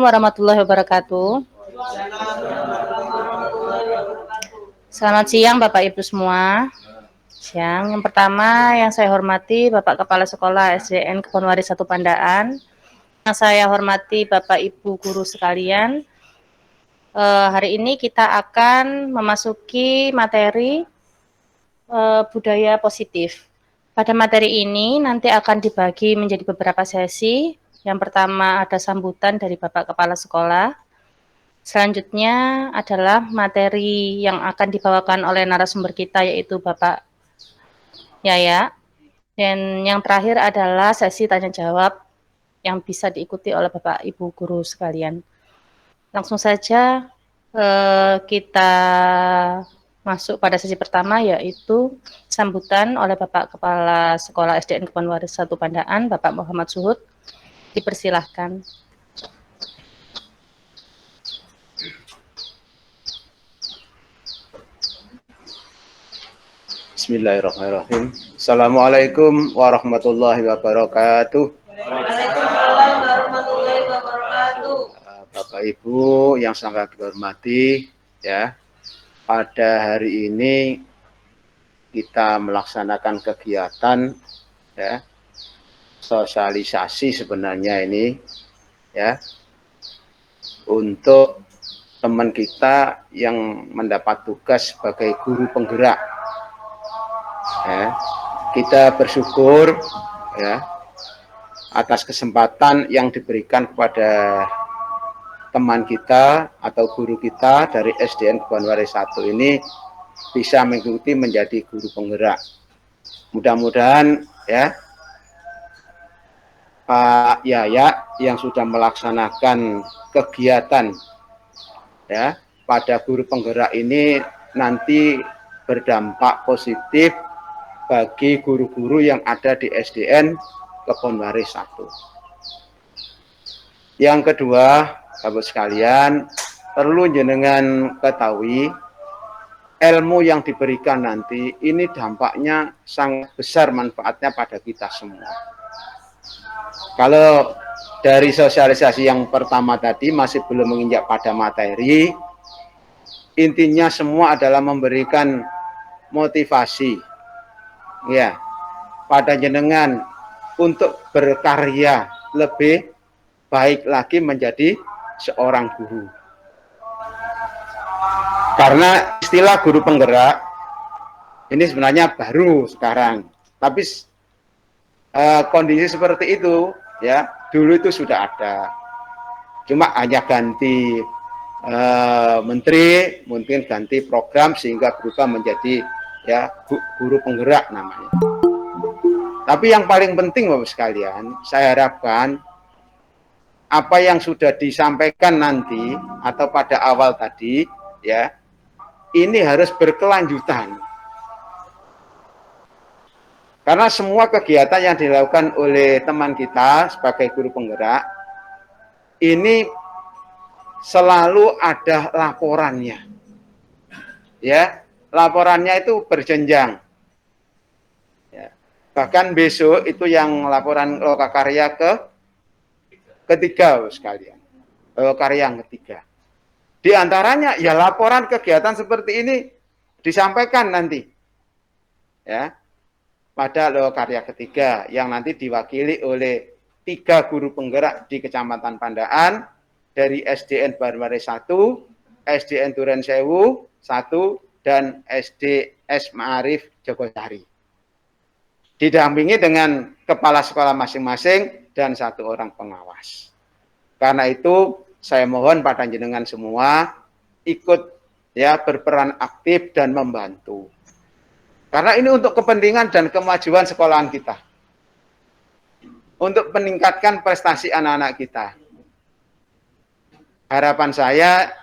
Warahmatullahi wabarakatuh. Selamat siang Bapak Ibu semua. Siang. Yang pertama yang saya hormati Bapak Kepala Sekolah SDN Kebonwaris 1 Pandaan. Yang saya hormati Bapak Ibu guru sekalian. Hari ini kita akan memasuki materi budaya positif. Pada materi ini nanti akan dibagi menjadi beberapa sesi. Yang pertama ada sambutan dari Bapak Kepala Sekolah. Selanjutnya adalah materi yang akan dibawakan oleh narasumber kita yaitu Bapak Yaya. Dan yang terakhir adalah sesi tanya jawab yang bisa diikuti oleh Bapak Ibu guru sekalian. Langsung saja kita masuk pada sesi pertama yaitu sambutan oleh Bapak Kepala Sekolah SDN Kebonwaris 1 Pandaan, Bapak Muhammad Suhud. Dipersilahkan. Bismillahirrahmanirrahim. Assalamualaikum warahmatullahi wabarakatuh. Waalaikumsalam warahmatullahi wabarakatuh. Bapak Ibu yang sangat dihormati, ya. Pada hari ini kita melaksanakan kegiatan, ya, sosialisasi sebenarnya ini, ya, untuk teman kita yang mendapat tugas sebagai guru penggerak. Ya, kita bersyukur, ya, atas kesempatan yang diberikan kepada teman kita atau guru kita dari SDN Kebonwaris 1 ini bisa mengikuti menjadi guru penggerak. Mudah-mudahan, ya, Pak Yaya yang sudah melaksanakan kegiatan, ya, pada guru penggerak ini nanti berdampak positif bagi guru-guru yang ada di SDN Kebonwaris 1. Yang kedua, Bapak sekalian, perlu jenengan ketahui ilmu yang diberikan nanti ini dampaknya sangat besar manfaatnya pada kita semua. Kalau dari sosialisasi yang pertama tadi masih belum menginjak pada materi, intinya semua adalah memberikan motivasi, ya, pada jenengan untuk berkarya lebih baik lagi menjadi seorang guru. Karena istilah guru penggerak ini sebenarnya baru sekarang, tapi kondisi seperti itu, ya, dulu itu sudah ada, cuma hanya ganti menteri, mungkin ganti program sehingga berubah menjadi, ya, guru penggerak namanya. Tapi yang paling penting Bapak sekalian, saya harapkan apa yang sudah disampaikan nanti atau pada awal tadi, ya, ini harus berkelanjutan. Karena semua kegiatan yang dilakukan oleh teman kita sebagai guru penggerak ini selalu ada laporannya. Ya, laporannya itu berjenjang. Ya. Bahkan besok itu yang laporan lokakarya ketiga sekalian. Lokakarya yang ketiga. Di antaranya ya laporan kegiatan seperti ini disampaikan nanti. Ya. Pada lokakarya ketiga yang nanti diwakili oleh 3 guru penggerak di Kecamatan Pandaan dari SDN Kebonwaris 1, SDN Duren Sewu 1, dan SDS Ma'arif Jogosari. Didampingi dengan kepala sekolah masing-masing dan 1 orang pengawas. Karena itu saya mohon pada jenengan semua ikut, ya, berperan aktif dan membantu. Karena ini untuk kepentingan dan kemajuan sekolahan kita. Untuk meningkatkan prestasi anak-anak kita. Harapan saya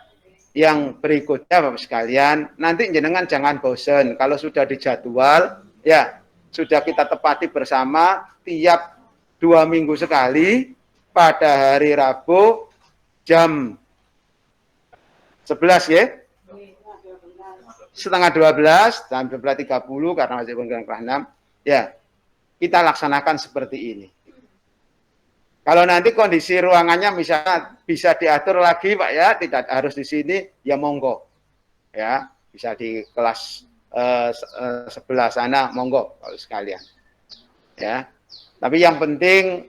yang berikutnya Bapak sekalian, nanti jenengan jangan bosan. Kalau sudah dijadwal, ya, sudah kita tepati bersama tiap 2 minggu sekali pada hari Rabu jam 11, ya. Setengah 12, jam 12.30 karena masih kelas 6, ya, kita laksanakan seperti ini. Kalau nanti kondisi ruangannya misalnya bisa diatur lagi Pak ya, tidak harus di sini, ya monggo. Ya, bisa di kelas sebelah sana, monggo kalau sekalian. Ya. Tapi yang penting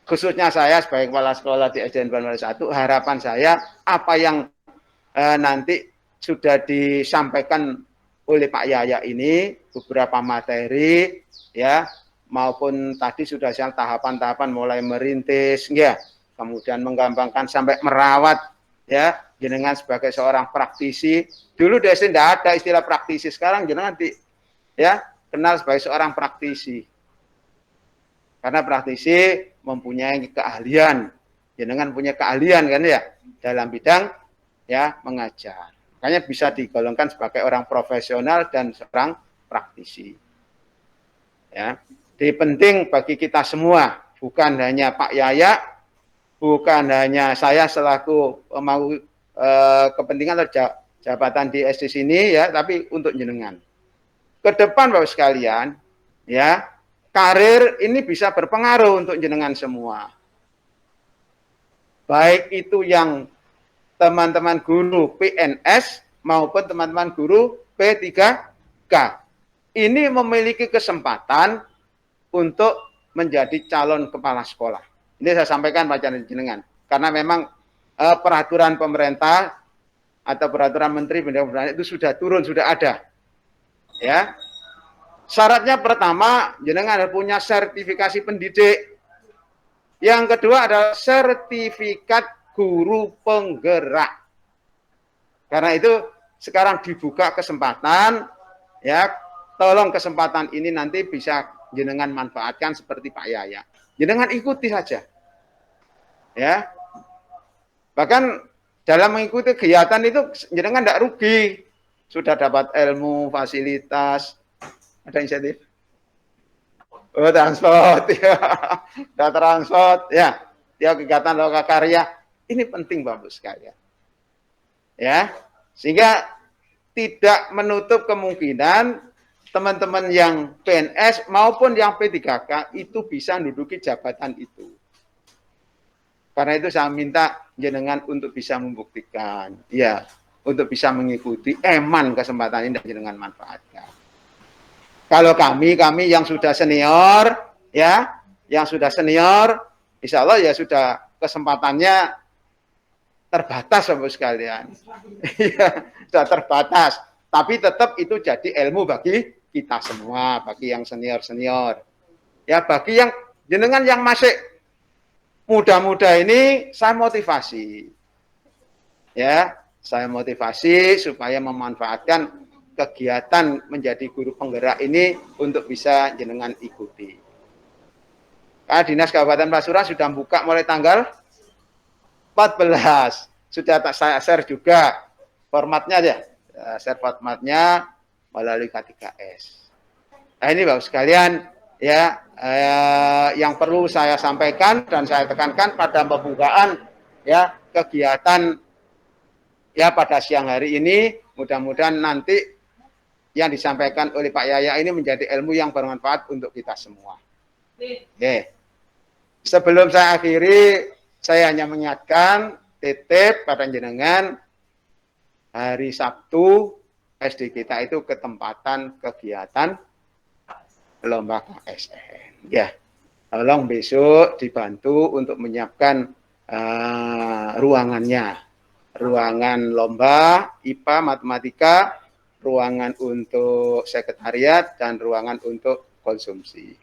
khususnya saya sebagai kepala sekolah di SDN Banwari 1, harapan saya apa yang nanti sudah disampaikan oleh Pak Yaya ini, beberapa materi ya, maupun tadi sudah siang tahapan-tahapan mulai merintis ya, kemudian menggampangkan sampai merawat ya, jenengan sebagai seorang praktisi. Dulu di SD tidak ada istilah praktisi, sekarang jenengan ya kenal sebagai seorang praktisi. Karena praktisi mempunyai keahlian, jenengan punya keahlian kan ya dalam bidang ya mengajar. Makanya bisa digolongkan sebagai orang profesional dan seorang praktisi. Ya, jadi penting bagi kita semua, bukan hanya Pak Yaya, bukan hanya saya selaku mau kepentingan atau jabatan di SD sini ya, tapi untuk jenengan. Ke depan Bapak sekalian, ya, karir ini bisa berpengaruh untuk jenengan semua. Baik itu yang teman-teman guru PNS maupun teman-teman guru P3K. Ini memiliki kesempatan untuk menjadi calon kepala sekolah. Ini saya sampaikan Pak jenengan. Karena memang peraturan pemerintah atau peraturan menteri pendidikan itu sudah turun, sudah ada. Ya. Syaratnya pertama, jenengan harus punya sertifikasi pendidik. Yang kedua adalah sertifikat guru penggerak. Karena itu sekarang dibuka kesempatan, ya, tolong kesempatan ini nanti bisa jenengan manfaatkan seperti Pak Yaya. Jenengan ikuti saja. Ya. Bahkan dalam mengikuti kegiatan itu jenengan tidak rugi. Sudah dapat ilmu, fasilitas, ada insentif. Oh, transport, ya. Ada transport, ya. Dia kegiatan lokakarya. Ini penting Bapak sekalian. Ya, sehingga tidak menutup kemungkinan teman-teman yang PNS maupun yang P3K itu bisa menduduki jabatan itu. Karena itu saya minta jenengan untuk bisa membuktikan, ya, untuk bisa mengikuti eman kesempatan ini dan jenengan manfaatkan. Kalau kami yang sudah senior, ya, yang sudah senior, insya Allah ya sudah kesempatannya terbatas Bapak sekalian. Iya, sudah terbatas. Tapi tetap itu jadi ilmu bagi kita semua, bagi yang senior-senior. Ya, bagi yang jenengan yang masih muda-muda ini saya motivasi. Ya, saya motivasi supaya memanfaatkan kegiatan menjadi guru penggerak ini untuk bisa jenengan ikuti. Karena Dinas Kabupaten Pasuruan sudah buka mulai tanggal 14. Sudah tak saya share juga formatnya ya. Share formatnya melalui K3S. Nah, ini Bapak sekalian ya, yang perlu saya sampaikan dan saya tekankan pada pembukaan ya kegiatan ya pada siang hari ini. Mudah-mudahan nanti yang disampaikan oleh Pak Yaya ini menjadi ilmu yang bermanfaat untuk kita semua. Oke. Sebelum saya akhiri, saya hanya mengingatkan titip pada jenengan hari Sabtu SD kita itu ketempatan kegiatan lomba KSN. Ya, tolong besok dibantu untuk menyiapkan ruangannya, ruangan lomba IPA, matematika, ruangan untuk sekretariat dan ruangan untuk konsumsi.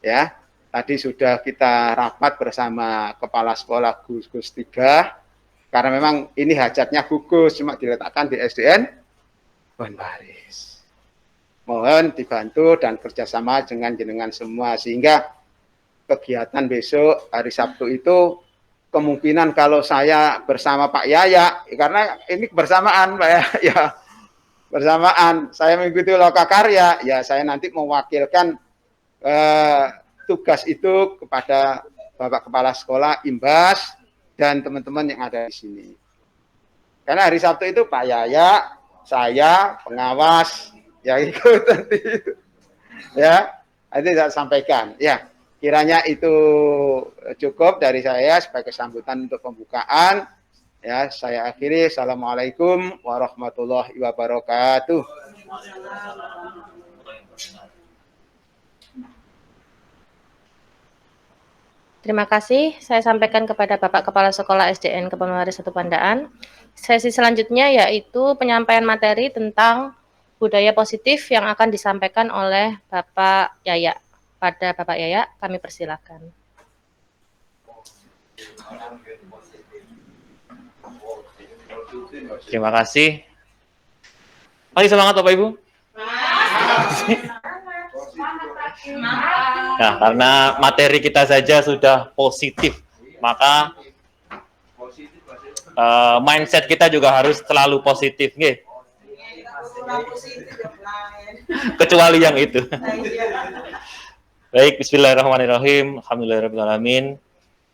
Ya, tadi sudah kita rapat bersama kepala sekolah Gus 3 karena memang ini hajatnya gugus cuma diletakkan di SDN Banwaris. Mohon dibantu dan kerjasama dengan jenengan semua sehingga kegiatan besok hari Sabtu itu kemungkinan kalau saya bersama Pak Yaya karena ini bersamaan Pak ya bersamaan saya mengikuti lokakarya ya saya nanti mewakilkan tugas itu kepada Bapak Kepala Sekolah Imbas dan teman-teman yang ada di sini. Karena hari Sabtu itu Pak Yaya, saya, pengawas, ya ikut nanti. Ya, nanti saya sampaikan. Ya, Kiranya itu cukup dari saya sebagai sambutan untuk pembukaan. Ya, saya akhiri. Assalamualaikum warahmatullahi wabarakatuh. Terima kasih. Saya sampaikan kepada Bapak Kepala Sekolah SDN Keponwaris 1 Pandaan. Sesi selanjutnya yaitu penyampaian materi tentang budaya positif yang akan disampaikan oleh Bapak Yaya. Pada Bapak Yaya, kami persilakan. Terima kasih. Mari semangat Bapak Ibu. Nah, karena materi kita saja sudah positif, maka mindset kita juga harus selalu positif, nggih. Kecuali yang itu. Baik, bismillahirrahmanirrahim. Alhamdulillahirrahmanirrahim.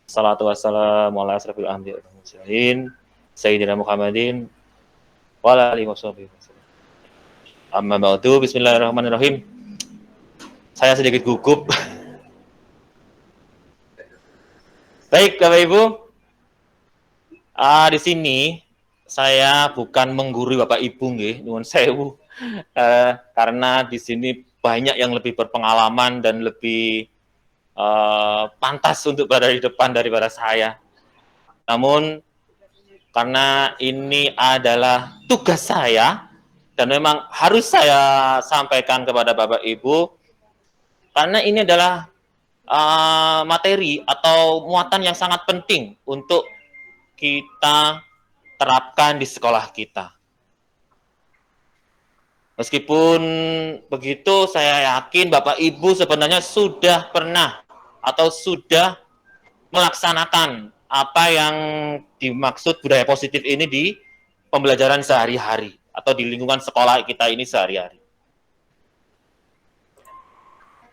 Salatu wassalamu ala asrafil anbiya'i wal mursalin sayyidina Muhammadin wa ala alihi washabihi wasallam. Amma ba'du, bismillahirrahmanirrahim. Saya sedikit gugup. Baik, Bapak Ibu. Di sini saya bukan menggurui Bapak Ibu nggih, nuwun sewu. Karena di sini banyak yang lebih berpengalaman dan lebih pantas untuk berada di depan daripada saya. Namun karena ini adalah tugas saya dan memang harus saya sampaikan kepada Bapak Ibu, karena ini adalah materi atau muatan yang sangat penting untuk kita terapkan di sekolah kita. Meskipun begitu, saya yakin Bapak Ibu sebenarnya sudah pernah atau sudah melaksanakan apa yang dimaksud budaya positif ini di pembelajaran sehari-hari atau di lingkungan sekolah kita ini sehari-hari.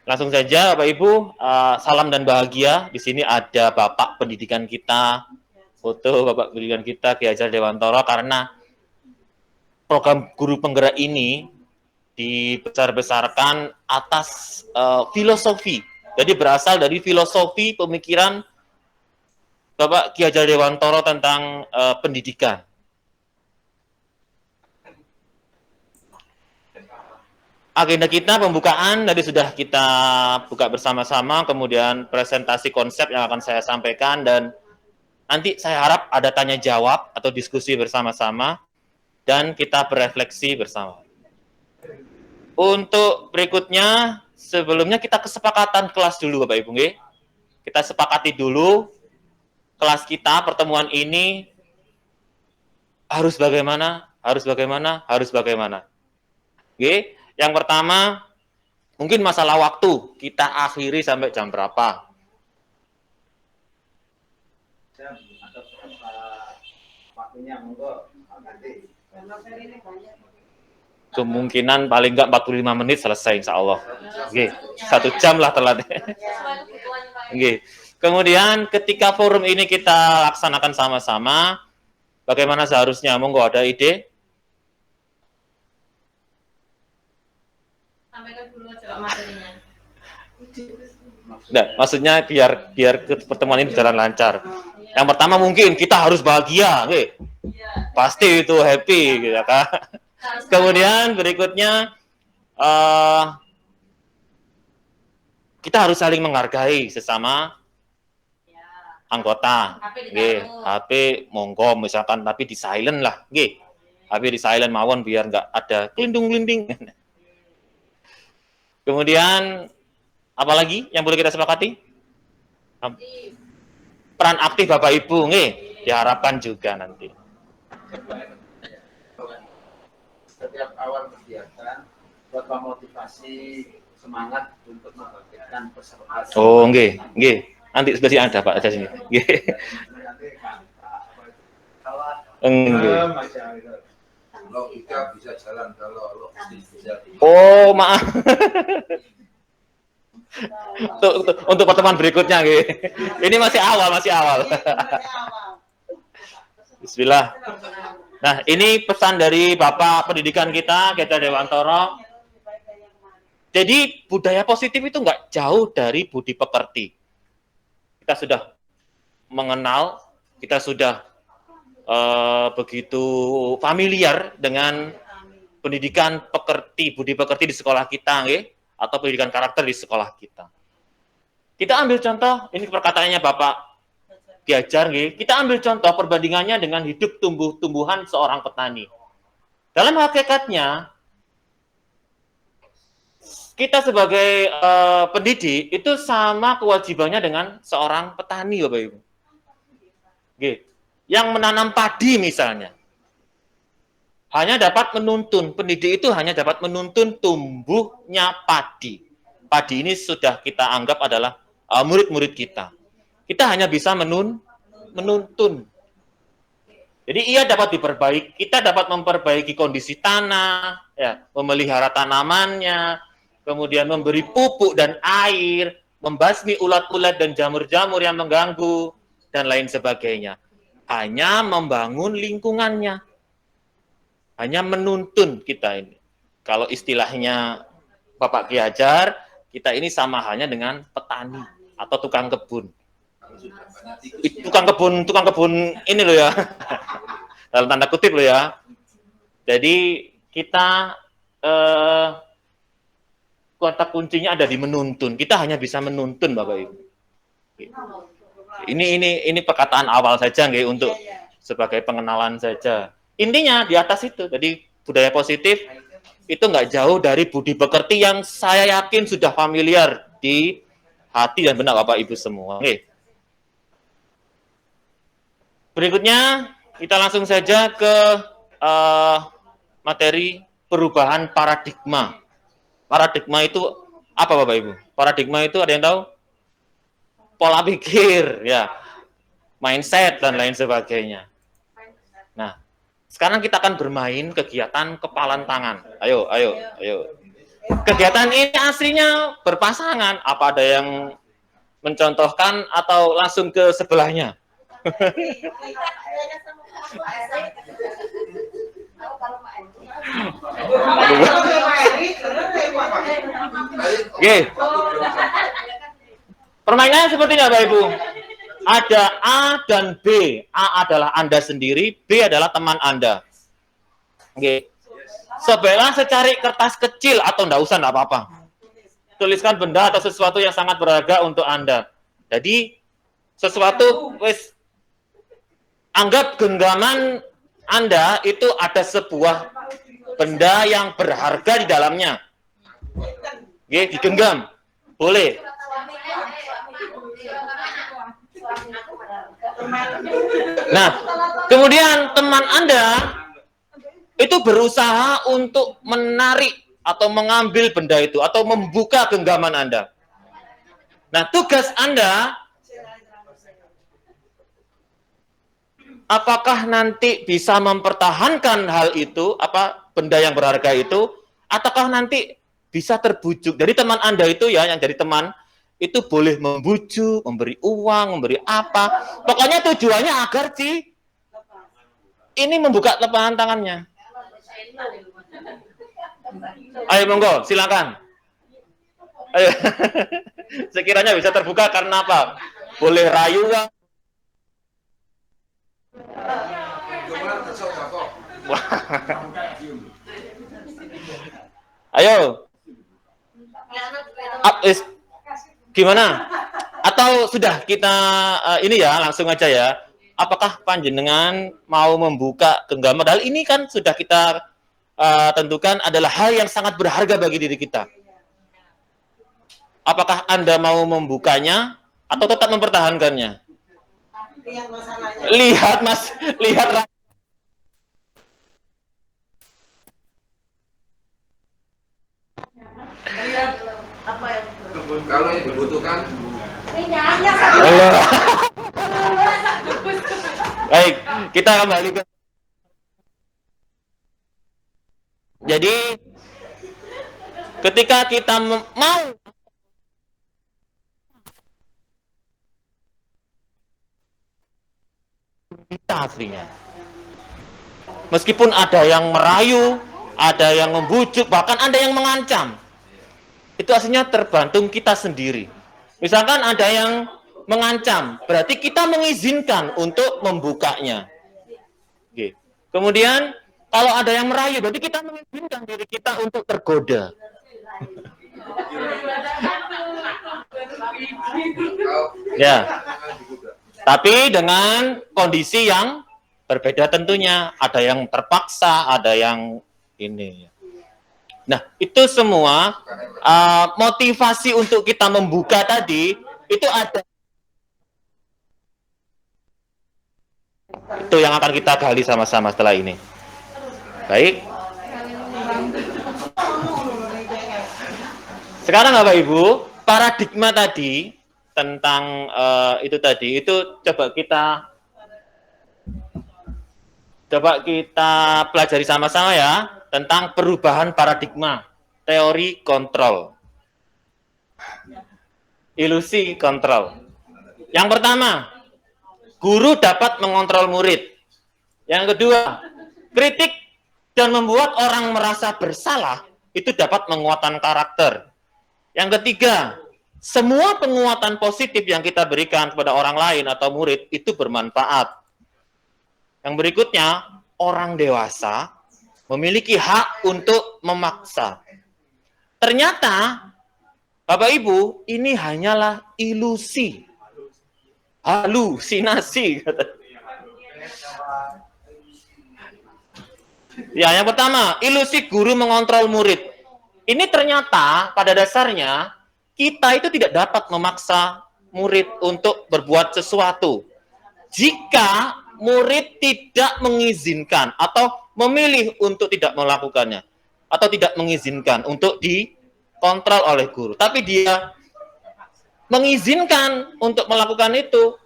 Langsung saja Bapak Ibu, salam dan bahagia. Di sini ada Bapak pendidikan kita, foto Bapak pendidikan kita Ki Hajar Dewantoro, karena program guru penggerak ini dibesar-besarkan atas filosofi. Jadi berasal dari filosofi pemikiran Bapak Ki Hajar Dewantoro tentang pendidikan. Agenda kita pembukaan tadi sudah kita buka bersama-sama, kemudian presentasi konsep yang akan saya sampaikan, dan nanti saya harap ada tanya jawab atau diskusi bersama-sama dan kita berefleksi bersama. Untuk berikutnya, sebelumnya kita kesepakatan kelas dulu Bapak Ibu nggih. Kita sepakati dulu kelas kita, pertemuan ini harus bagaimana, harus bagaimana, harus bagaimana. Oke, yang pertama mungkin masalah waktu, kita akhiri sampai jam berapa. Waktunya monggo nanti. Kemungkinan paling enggak 45 menit selesai insya Allah. Oke, 1 jam lah telat. Oke. Kemudian ketika forum ini kita laksanakan sama-sama, bagaimana seharusnya? Monggo, ada ide? Sampaikan dulu aja materinya. Nah, maksudnya biar pertemuan ini berjalan lancar. Yang pertama mungkin kita harus bahagia, oke? Pasti itu happy, gitu kan? Kemudian berikutnya kita harus saling menghargai sesama anggota. Nggih, HP monggo misalkan, tapi di silent lah, nggih. HP di silent mawon biar nggak ada kelindung-kelinding. Kemudian apalagi yang boleh kita sepakati? Peran aktif Bapak Ibu, nggih, diharapkan juga nanti. Setiap awal kegiatan buat memotivasi semangat untuk membangkitkan peserta. Oh, nggih, nggih. Nanti sebelah sini ada Pak, ada sini. Nggih. Nggih. Logika bisa jalan kalau logistik bisa. Oh, maaf. Untuk pertemuan berikutnya, nggih. Ini masih awal. Bismillah. Nah, ini pesan dari Bapak pendidikan kita, Ki Hajar Dewantoro. Jadi budaya positif itu nggak jauh dari budi pekerti. Kita sudah mengenal, kita sudah begitu familiar dengan pendidikan pekerti, budi pekerti di sekolah kita, atau pendidikan karakter di sekolah kita. Kita ambil contoh, ini perkataannya Bapak Diajar, kita ambil contoh perbandingannya dengan hidup tumbuh-tumbuhan seorang petani. Dalam hakikatnya, kita sebagai pendidik itu sama kewajibannya dengan seorang petani, Bapak Ibu. Yang menanam padi misalnya, hanya dapat menuntun, pendidik itu hanya dapat menuntun tumbuhnya padi. Padi ini sudah kita anggap adalah murid-murid kita. Kita hanya bisa menuntun. Jadi ia dapat diperbaiki, kita dapat memperbaiki kondisi tanah, ya, memelihara tanamannya, kemudian memberi pupuk dan air, membasmi ulat-ulat dan jamur-jamur yang mengganggu, dan lain sebagainya. Hanya membangun lingkungannya. Hanya menuntun kita ini. Kalau istilahnya Bapak Ki Hajar, kita ini sama halnya dengan petani atau tukang kebun. Tukang kebun ini loh ya. Dalam tanda kutip loh ya. Jadi kita kata kuncinya ada di menuntun. Kita hanya bisa menuntun, Bapak Ibu. Ini perkataan awal saja nggih, untuk sebagai pengenalan saja. Intinya di atas itu. Jadi budaya positif itu nggak jauh dari budi pekerti yang saya yakin sudah familiar di hati dan benak Bapak Ibu semua. Oke. Berikutnya kita langsung saja ke materi perubahan paradigma. Paradigma itu apa, Bapak Ibu? Paradigma itu ada yang tahu? Pola pikir, ya, mindset dan lain sebagainya. Nah, sekarang kita akan bermain kegiatan kepalan tangan. Ayo. Kegiatan ini aslinya berpasangan. Apa ada yang mencontohkan atau langsung ke sebelahnya? Oke. Permainannya sepertinya, Bapak Ibu. Ada A dan B. A adalah Anda sendiri, B adalah teman Anda. Oke. Sebelah secari kertas kecil atau enggak usah, enggak apa-apa. Tuliskan benda atau sesuatu yang sangat berharga untuk Anda. Jadi sesuatu anggap genggaman Anda itu ada sebuah benda yang berharga di dalamnya. Oke, digenggam. Boleh. Nah, kemudian teman Anda itu berusaha untuk menarik atau mengambil benda itu atau membuka genggaman Anda. Nah, tugas Anda apakah nanti bisa mempertahankan hal itu, benda yang berharga itu, ataukah nanti bisa terbujuk. Jadi teman Anda itu ya, yang jadi teman, itu boleh membujuk, memberi uang, memberi apa. Pokoknya tujuannya agar ini membuka telapak tangannya. Ayo monggo, silakan. Ayo. Sekiranya bisa terbuka karena apa? Boleh rayuan. Ayo. Gimana? Atau sudah kita ini ya, langsung aja ya. Apakah panjenengan mau membuka genggaman? Padahal ini kan sudah kita tentukan adalah hal yang sangat berharga bagi diri kita. Apakah Anda mau membukanya atau tetap mempertahankannya? Lihat Mas, lihat. Kalau yang dibutuhkan. Baik, kita kembali ke. Jadi ketika kita mau kita aslinya, meskipun ada yang merayu, ada yang membujuk, bahkan ada yang mengancam, Itu aslinya tergantung kita sendiri. Misalkan ada yang mengancam, berarti kita mengizinkan untuk membukanya. Oke. Kemudian kalau ada yang merayu, berarti kita mengizinkan diri kita untuk tergoda. Ya, tapi dengan kondisi yang berbeda tentunya. Ada yang terpaksa, ada yang ini. Nah, itu semua motivasi untuk kita membuka tadi, itu ada. Itu yang akan kita gali sama-sama setelah ini. Baik. Sekarang Bapak Ibu, paradigma tadi tentang itu tadi, itu coba kita pelajari sama-sama ya, tentang perubahan paradigma, teori kontrol, ilusi kontrol. Yang pertama, guru dapat mengontrol murid. Yang kedua, kritik dan membuat orang merasa bersalah itu dapat menguatkan karakter. Yang ketiga, semua penguatan positif yang kita berikan kepada orang lain atau murid itu bermanfaat. Yang berikutnya, orang dewasa memiliki hak untuk memaksa. Ternyata, Bapak Ibu, ini hanyalah ilusi. Halusinasi. Ya, yang pertama, ilusi guru mengontrol murid. Ini ternyata pada dasarnya kita itu tidak dapat memaksa murid untuk berbuat sesuatu. Jika murid tidak mengizinkan atau memilih untuk tidak melakukannya atau tidak mengizinkan untuk dikontrol oleh guru, tapi dia mengizinkan untuk melakukan itu.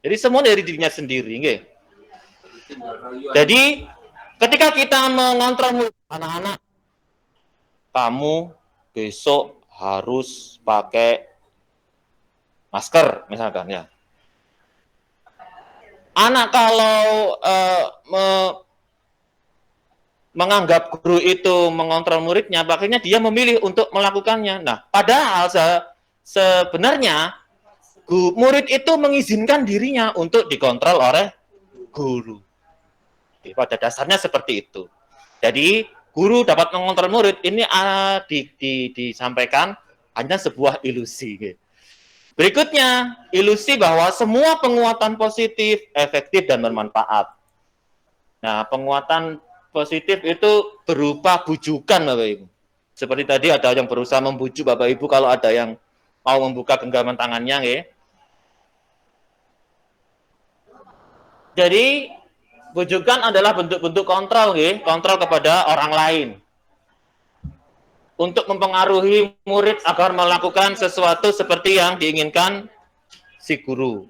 Jadi semua dari dirinya sendiri, nggih. Jadi ketika kita mengontrol anak-anak, kamu besok harus pakai masker misalkan ya. Anak kalau menganggap guru itu mengontrol muridnya, akhirnya dia memilih untuk melakukannya. Nah, padahal sebenarnya murid itu mengizinkan dirinya untuk dikontrol oleh guru. Pada dasarnya seperti itu. Jadi, guru dapat mengontrol murid, ini disampaikan hanya sebuah ilusi. Gitu. Berikutnya, ilusi bahwa semua penguatan positif, efektif, dan bermanfaat. Nah, penguatan positif itu berupa bujukan, Bapak Ibu. Seperti tadi ada yang berusaha membujuk Bapak Ibu kalau ada yang mau membuka genggaman tangannya. Ya. Jadi, bujukan adalah bentuk-bentuk kontrol, ya, kontrol kepada orang lain. Untuk mempengaruhi murid agar melakukan sesuatu seperti yang diinginkan si guru.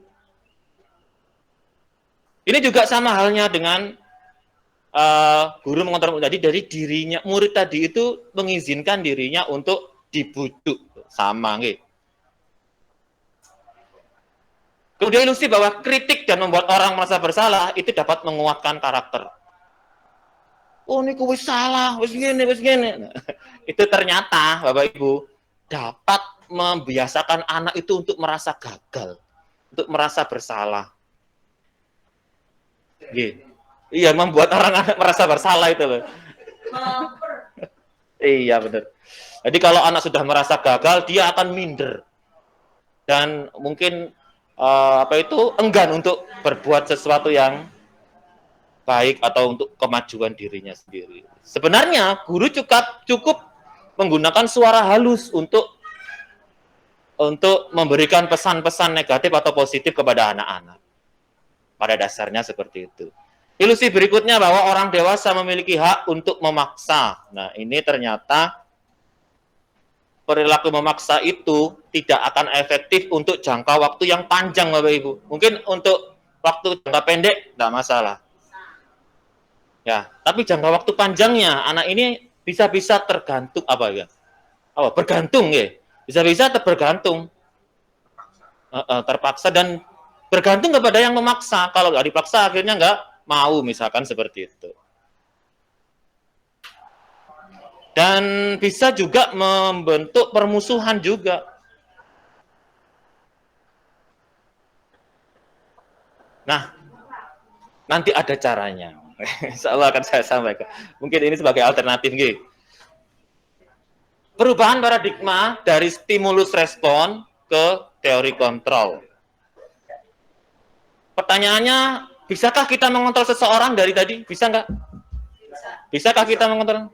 Ini juga sama halnya dengan guru mengontrol murid tadi, dari dirinya murid tadi itu mengizinkan dirinya untuk dibujuk, sama nggih. Kemudian ilusi bahwa kritik dan membuat orang merasa bersalah itu dapat menguatkan karakter. Oh, ini wis salah, wis gini, wis gini. Itu ternyata, Bapak Ibu, dapat membiasakan anak itu untuk merasa gagal, untuk merasa bersalah. Iya, membuat orang merasa bersalah itu loh. Iya, benar. Jadi kalau anak sudah merasa gagal, dia akan minder. Dan mungkin enggan untuk berbuat sesuatu yang baik atau untuk kemajuan dirinya sendiri. Sebenarnya guru cukup menggunakan suara halus untuk memberikan pesan-pesan negatif atau positif kepada anak-anak. Pada dasarnya seperti itu. Ilusi berikutnya bahwa orang dewasa memiliki hak untuk memaksa. Nah, ini ternyata perilaku memaksa itu tidak akan efektif untuk jangka waktu yang panjang, Bapak Ibu. Mungkin untuk waktu jangka pendek tidak masalah. Ya, tapi jangka waktu panjangnya anak ini bisa-bisa tergantung apa ya? Bergantung ya. Bisa-bisa tergantung. Terpaksa dan bergantung kepada yang memaksa. Kalau nggak dipaksa akhirnya nggak mau, misalkan seperti itu. Dan bisa juga membentuk permusuhan juga. Nah, nanti ada caranya. Insya Allah akan saya sampaikan. Mungkin ini sebagai alternatif. Nggih. Perubahan paradigma dari stimulus respon ke teori kontrol. Pertanyaannya, bisakah kita mengontrol seseorang dari tadi? Bisa nggak? Bisakah kita mengontrol?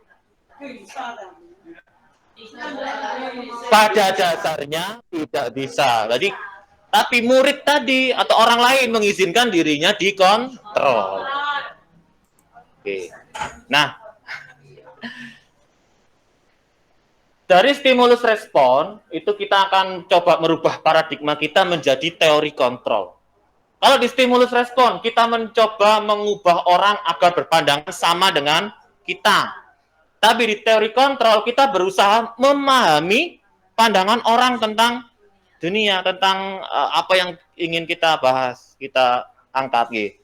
Pada dasarnya tidak bisa. Tapi murid tadi atau orang lain mengizinkan dirinya dikontrol. Oke. Nah, dari stimulus respon itu kita akan coba merubah paradigma kita menjadi teori kontrol. Kalau di stimulus respon kita mencoba mengubah orang agar berpandangan sama dengan kita. Tapi di teori kontrol kita berusaha memahami pandangan orang tentang dunia, tentang apa yang ingin kita bahas, kita angkat gitu.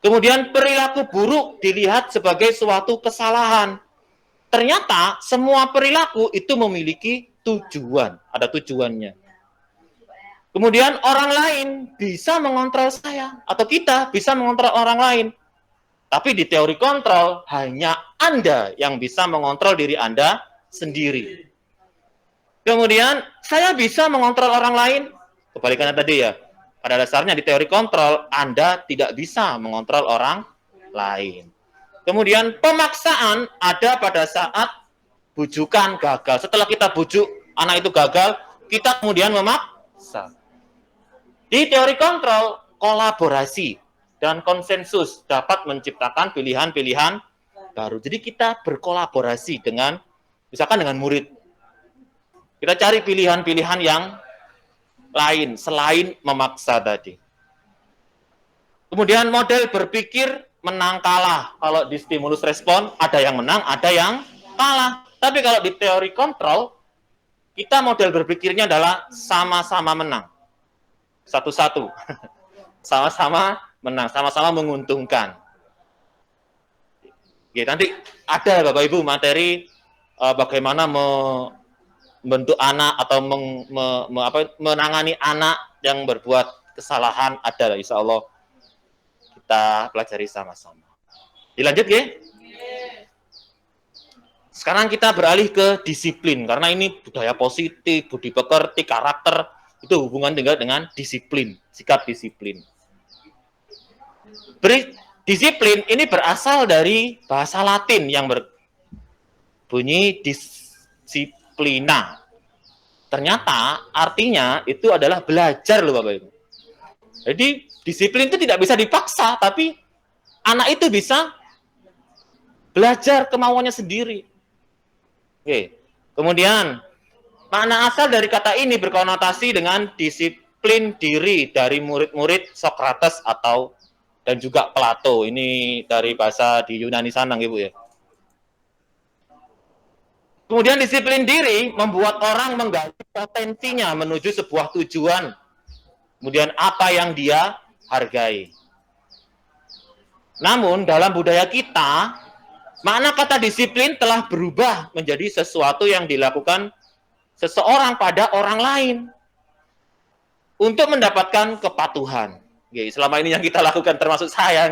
Kemudian perilaku buruk dilihat sebagai suatu kesalahan. Ternyata semua perilaku itu memiliki tujuan, ada tujuannya. Kemudian orang lain bisa mengontrol saya, atau kita bisa mengontrol orang lain. Tapi di teori kontrol, hanya Anda yang bisa mengontrol diri Anda sendiri. Kemudian, saya bisa mengontrol orang lain. Kebalikannya tadi ya. Pada dasarnya di teori kontrol, Anda tidak bisa mengontrol orang lain. Kemudian, pemaksaan ada pada saat bujukan gagal. Setelah kita bujuk, anak itu gagal, kita kemudian memaksa. Di teori kontrol, kolaborasi dan konsensus dapat menciptakan pilihan-pilihan baru. Jadi kita berkolaborasi dengan, misalkan dengan murid. Kita cari pilihan-pilihan yang lain, selain memaksa tadi. Kemudian model berpikir menang kalah. Kalau di stimulus respon, ada yang menang, ada yang kalah. Tapi kalau di teori kontrol, kita model berpikirnya adalah sama-sama menang. Satu-satu. Sama-sama menang, sama-sama menguntungkan. Oke, nanti ada Bapak Ibu materi bagaimana membentuk anak atau menangani anak yang berbuat kesalahan, ada insya Allah kita pelajari sama-sama. Dilanjut ya? Sekarang kita beralih ke disiplin, karena ini budaya positif, budi pekerti, karakter, itu hubungan dengan disiplin, sikap disiplin. Disiplin ini berasal dari bahasa Latin yang berbunyi disiplina. Ternyata artinya itu adalah belajar loh Bapak Ibu. Jadi disiplin itu tidak bisa dipaksa, tapi anak itu bisa belajar kemauannya sendiri. Oke. Kemudian makna asal dari kata ini berkonotasi dengan disiplin diri dari murid-murid Sokrates dan juga Plato. Ini dari bahasa di Yunani sana, Ibu ya. Kemudian disiplin diri membuat orang menggali potensinya menuju sebuah tujuan. Kemudian apa yang dia hargai. Namun dalam budaya kita, makna kata disiplin telah berubah menjadi sesuatu yang dilakukan seseorang pada orang lain untuk mendapatkan kepatuhan. Selama ini yang kita lakukan termasuk saya.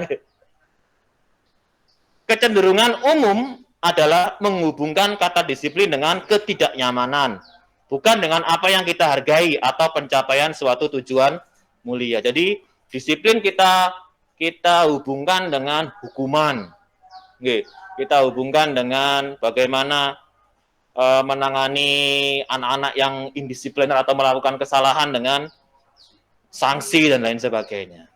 Kecenderungan umum adalah menghubungkan kata disiplin dengan ketidaknyamanan, bukan dengan apa yang kita hargai atau pencapaian suatu tujuan mulia. Jadi disiplin kita hubungkan dengan hukuman. Kita hubungkan dengan bagaimana menangani anak-anak yang indisipliner atau melakukan kesalahan dengan sanksi dan lain sebagainya.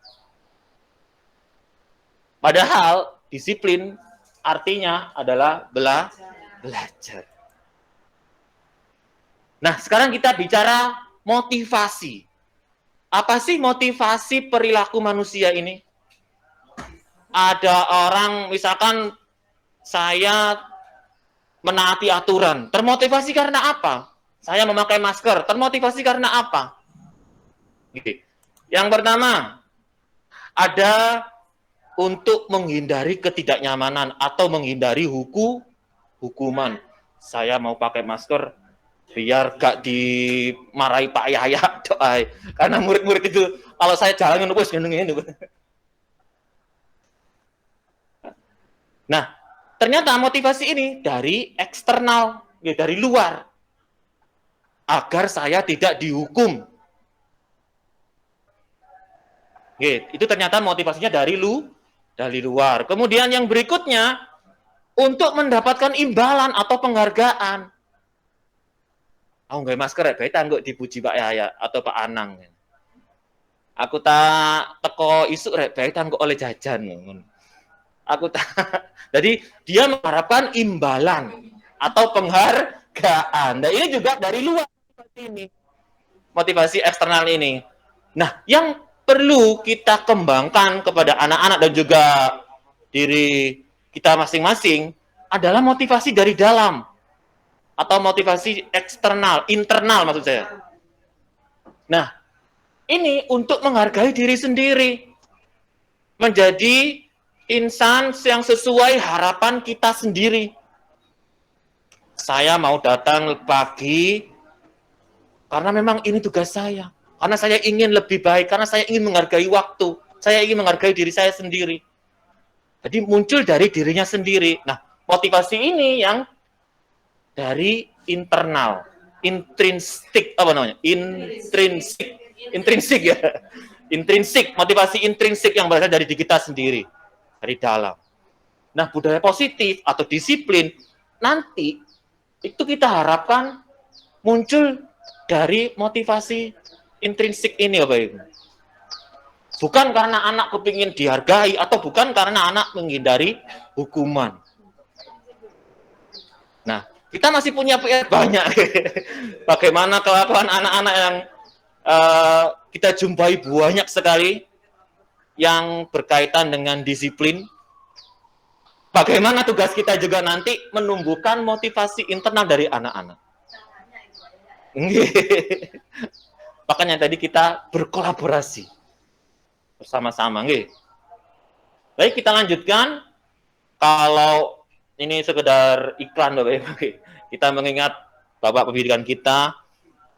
Padahal disiplin artinya adalah belajar. Nah, sekarang kita bicara motivasi. Apa sih motivasi perilaku manusia ini? Ada orang, misalkan saya menaati aturan, termotivasi karena apa? Saya memakai masker, termotivasi karena apa? Yang pertama, ada untuk menghindari ketidaknyamanan atau menghindari hukuman. saya mau pakai masker biar gak dimarahi Pak Yaya doa. Karena murid-murid itu kalau saya jalan wis ngene. Nah, ternyata motivasi ini dari eksternal, ya, dari luar, agar saya tidak dihukum. Itu ternyata motivasinya dari luar. Kemudian yang berikutnya, untuk mendapatkan imbalan atau penghargaan. Aku nggak masker ya, baik tangguh dipuji Pak Yaya atau Pak Anang. Aku tak teko isuk rek, baik tangguh oleh jajan. Jadi dia mengharapkan imbalan atau penghargaan. Nah ini juga dari luar ini, motivasi eksternal ini. Nah yang perlu kita kembangkan kepada anak-anak dan juga diri kita masing-masing adalah motivasi dari dalam atau motivasi eksternal, internal maksud saya. Nah ini untuk menghargai diri sendiri, menjadi insan yang sesuai harapan kita sendiri. Saya mau datang pagi karena memang ini tugas saya. Karena saya ingin lebih baik, karena saya ingin menghargai waktu. Saya ingin menghargai diri saya sendiri. Jadi muncul dari dirinya sendiri. Nah, motivasi ini yang dari internal, intrinsik apa namanya? Intrinsik ya. Intrinsik, motivasi intrinsik yang berasal dari diri kita sendiri. Dari dalam. Nah, budaya positif atau disiplin nanti itu kita harapkan muncul dari motivasi intrinsik ini, Bapak Ibu. Bukan karena anak kepingin dihargai atau bukan karena anak menghindari hukuman. Nah, kita masih punya PR banyak. Bagaimana kelakuan anak-anak yang kita jumpai banyak sekali yang berkaitan dengan disiplin. Bagaimana tugas kita juga nanti menumbuhkan motivasi internal dari anak-anak. Makanya tadi kita berkolaborasi bersama-sama. Baik, kita lanjutkan. Kalau ini sekedar iklan, Bapak Ibu. Kita mengingat Bapak Pendidikan kita.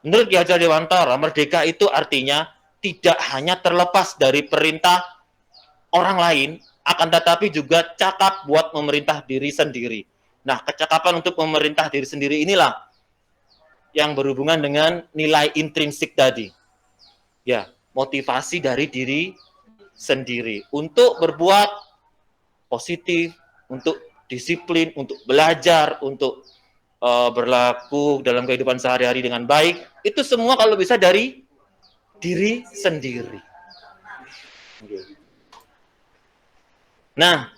Menurut Ki Hajar Dewantara, merdeka itu artinya tidak hanya terlepas dari perintah orang lain, akan tetapi juga cakap buat memerintah diri sendiri. Nah, kecakapan untuk memerintah diri sendiri inilah yang berhubungan dengan nilai intrinsik tadi. Ya, motivasi dari diri sendiri untuk berbuat positif, untuk disiplin, untuk belajar, untuk berlaku dalam kehidupan sehari-hari dengan baik. Itu semua kalau bisa dari diri sendiri. Nah,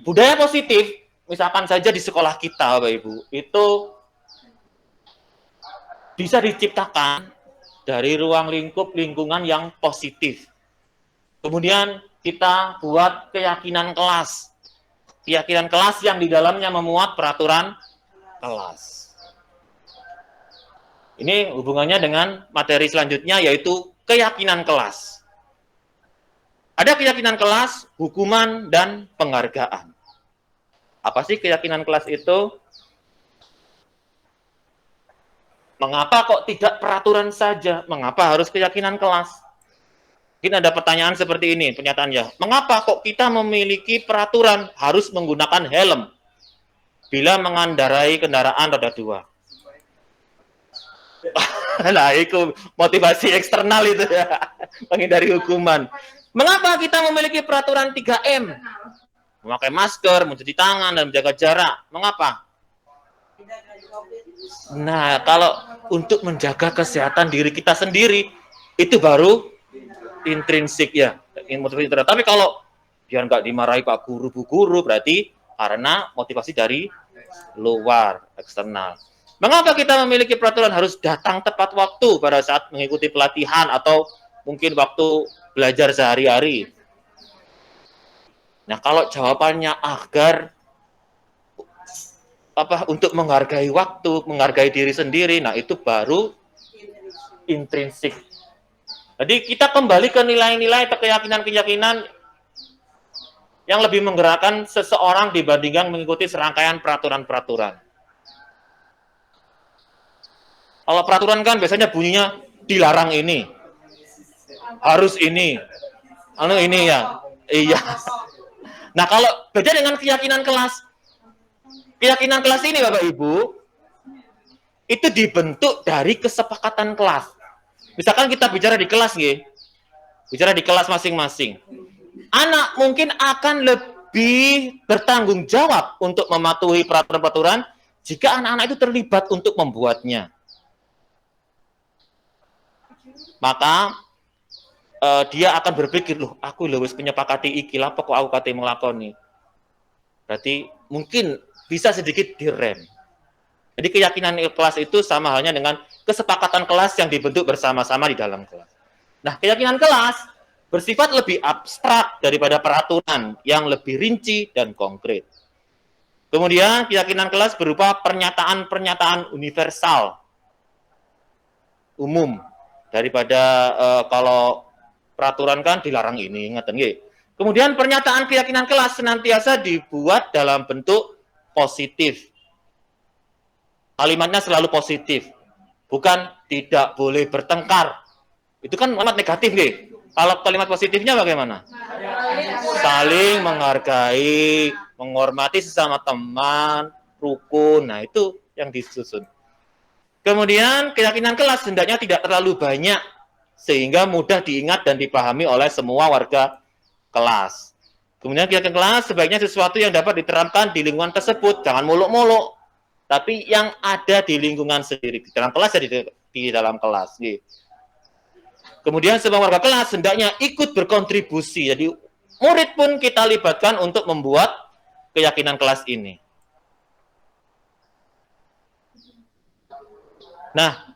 budaya positif, misalkan saja di sekolah kita, Bapak Ibu, itu bisa diciptakan dari ruang lingkup lingkungan yang positif. Kemudian kita buat keyakinan kelas. Keyakinan kelas yang di dalamnya memuat peraturan kelas. Ini hubungannya dengan materi selanjutnya, yaitu keyakinan kelas. Ada keyakinan kelas, hukuman, dan penghargaan. Apa sih keyakinan kelas itu? Mengapa kok tidak peraturan saja? Mengapa harus keyakinan kelas? Mungkin ada pertanyaan seperti ini, pernyataannya. Mengapa kok kita memiliki peraturan harus menggunakan helm bila mengendarai kendaraan roda 2? Nah, itu motivasi eksternal itu ya, menghindari hukuman. Mengapa kita memiliki peraturan 3M? Memakai masker, mencuci tangan, dan menjaga jarak. Mengapa? Nah, kalau untuk menjaga kesehatan diri kita sendiri, itu baru intrinsik ya. Tapi kalau biar nggak dimarahi Pak Guru, Bu Guru, berarti karena motivasi dari luar, eksternal. Mengapa kita memiliki peraturan harus datang tepat waktu pada saat mengikuti pelatihan atau mungkin waktu belajar sehari-hari? Nah, kalau jawabannya agar untuk menghargai waktu, menghargai diri sendiri, nah itu baru intrinsik. Jadi kita kembali ke nilai-nilai atau keyakinan-keyakinan yang lebih menggerakkan seseorang dibandingkan mengikuti serangkaian peraturan-peraturan. Kalau peraturan kan biasanya bunyinya dilarang ini, harus ini, ini ya, iya. Nah kalau beda dengan keyakinan kelas ini Bapak Ibu, itu dibentuk dari kesepakatan kelas. Misalkan kita bicara di kelas, bicara di kelas masing-masing. Anak mungkin akan lebih bertanggung jawab untuk mematuhi peraturan-peraturan jika anak-anak itu terlibat untuk membuatnya. Maka dia akan berpikir, loh, aku lewis penyepakati iki, lah kok aku kate melakoni. Berarti mungkin bisa sedikit direm. Jadi keyakinan kelas itu sama halnya dengan kesepakatan kelas yang dibentuk bersama-sama di dalam kelas. Nah, keyakinan kelas bersifat lebih abstrak daripada peraturan yang lebih rinci dan konkret. Kemudian keyakinan kelas berupa pernyataan-pernyataan universal, umum, daripada kalau peraturan kan dilarang ini, ingatan nggih. Kemudian pernyataan keyakinan kelas senantiasa dibuat dalam bentuk positif. Kalimatnya selalu positif, bukan tidak boleh bertengkar. Itu kan kalimat negatif, nggih. Kalau kalimat positifnya bagaimana? Saling menghargai, menghormati sesama teman, rukun. Nah, itu yang disusun. Kemudian keyakinan kelas hendaknya tidak terlalu banyak sehingga mudah diingat dan dipahami oleh semua warga kelas. Kemudian keyakinan kelas sebaiknya sesuatu yang dapat diterapkan di lingkungan tersebut, jangan muluk-muluk, tapi yang ada di lingkungan sendiri, di dalam kelas ya di dalam kelas. Kemudian semua warga kelas hendaknya ikut berkontribusi. Jadi murid pun kita libatkan untuk membuat keyakinan kelas ini. Nah,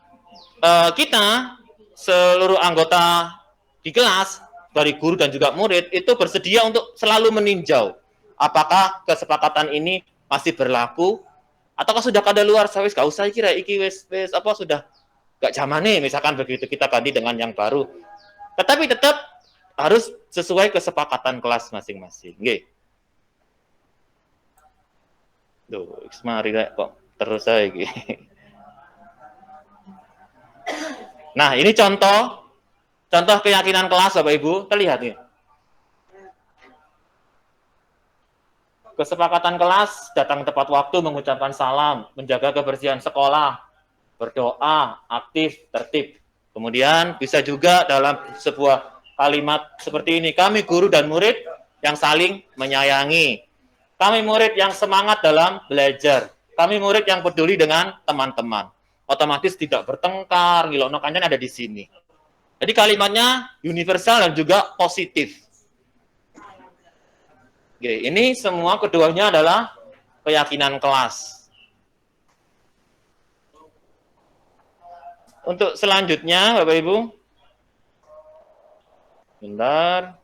kita seluruh anggota di kelas, dari guru dan juga murid, itu bersedia untuk selalu meninjau apakah kesepakatan ini masih berlaku, ataukah sudah kadaluarsa, sawis gak usah kira iki wis apa sudah gak zamane, misalkan begitu kita ganti dengan yang baru. Tetapi tetap harus sesuai kesepakatan kelas masing-masing. Nggih. Duh, mari kok terus saya iki. Nah, ini contoh keyakinan kelas Bapak Ibu, terlihat nih. Kesepakatan kelas, datang tepat waktu, mengucapkan salam, menjaga kebersihan sekolah, berdoa, aktif, tertib. Kemudian bisa juga dalam sebuah kalimat seperti ini, kami guru dan murid yang saling menyayangi. Kami murid yang semangat dalam belajar. Kami murid yang peduli dengan teman-teman. Otomatis tidak bertengkar, ngilokno kancan ada di sini. Jadi kalimatnya universal dan juga positif. Oke, ini semua keduanya adalah keyakinan kelas. Untuk selanjutnya, Bapak Ibu, bentar.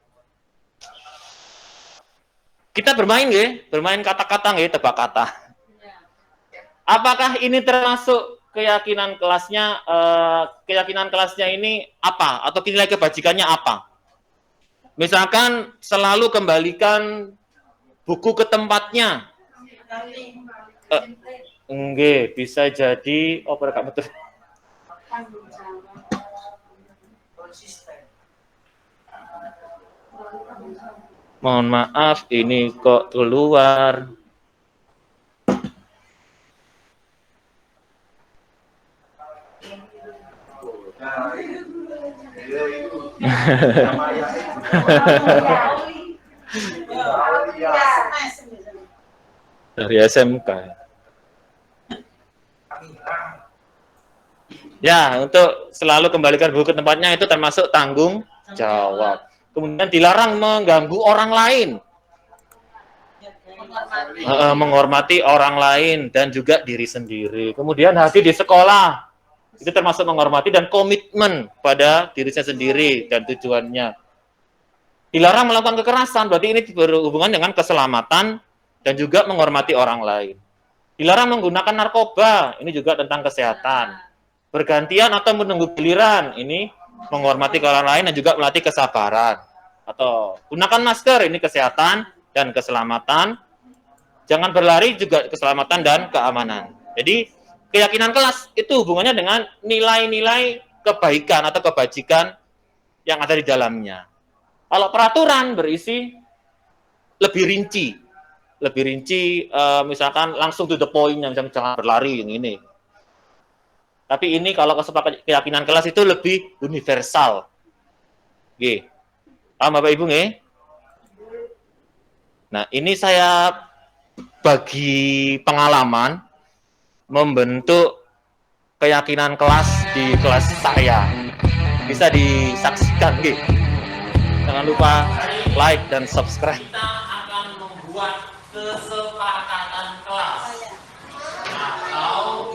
Kita bermain, bermain kata-kata, tebak kata. Apakah ini termasuk keyakinan kelasnya? Keyakinan kelasnya ini apa? Atau nilai kebajikannya apa? Misalkan selalu kembalikan buku ke tempatnya. Enggak, bisa jadi kamu betul. Mohon maaf, ini kok keluar. Dari SMK. Ya, untuk selalu kembalikan buku ke tempatnya itu termasuk tanggung jawab. Kemudian dilarang mengganggu orang lain. Menghormati orang lain dan juga diri sendiri. Kemudian hadir di sekolah. Itu termasuk menghormati dan komitmen pada dirinya sendiri dan tujuannya. Dilarang melakukan kekerasan, berarti ini berhubungan dengan keselamatan dan juga menghormati orang lain. Dilarang menggunakan narkoba, ini juga tentang kesehatan. Bergantian atau menunggu giliran, ini menghormati orang lain dan juga melatih kesabaran. Atau gunakan masker, ini kesehatan dan keselamatan. Jangan berlari juga keselamatan dan keamanan. Jadi keyakinan kelas itu hubungannya dengan nilai-nilai kebaikan atau kebajikan yang ada di dalamnya. Kalau peraturan berisi lebih rinci, misalkan langsung to the point, misalkan jangan berlari yang ini. Tapi ini kalau keyakinan kelas itu lebih universal. Oke. Paham Bapak Ibu nggih? Nah, ini saya bagi pengalaman membentuk keyakinan kelas di kelas saya. Bisa disaksikan nggih. Jangan lupa like dan subscribe. Kita akan membuat kesepakatan kelas atau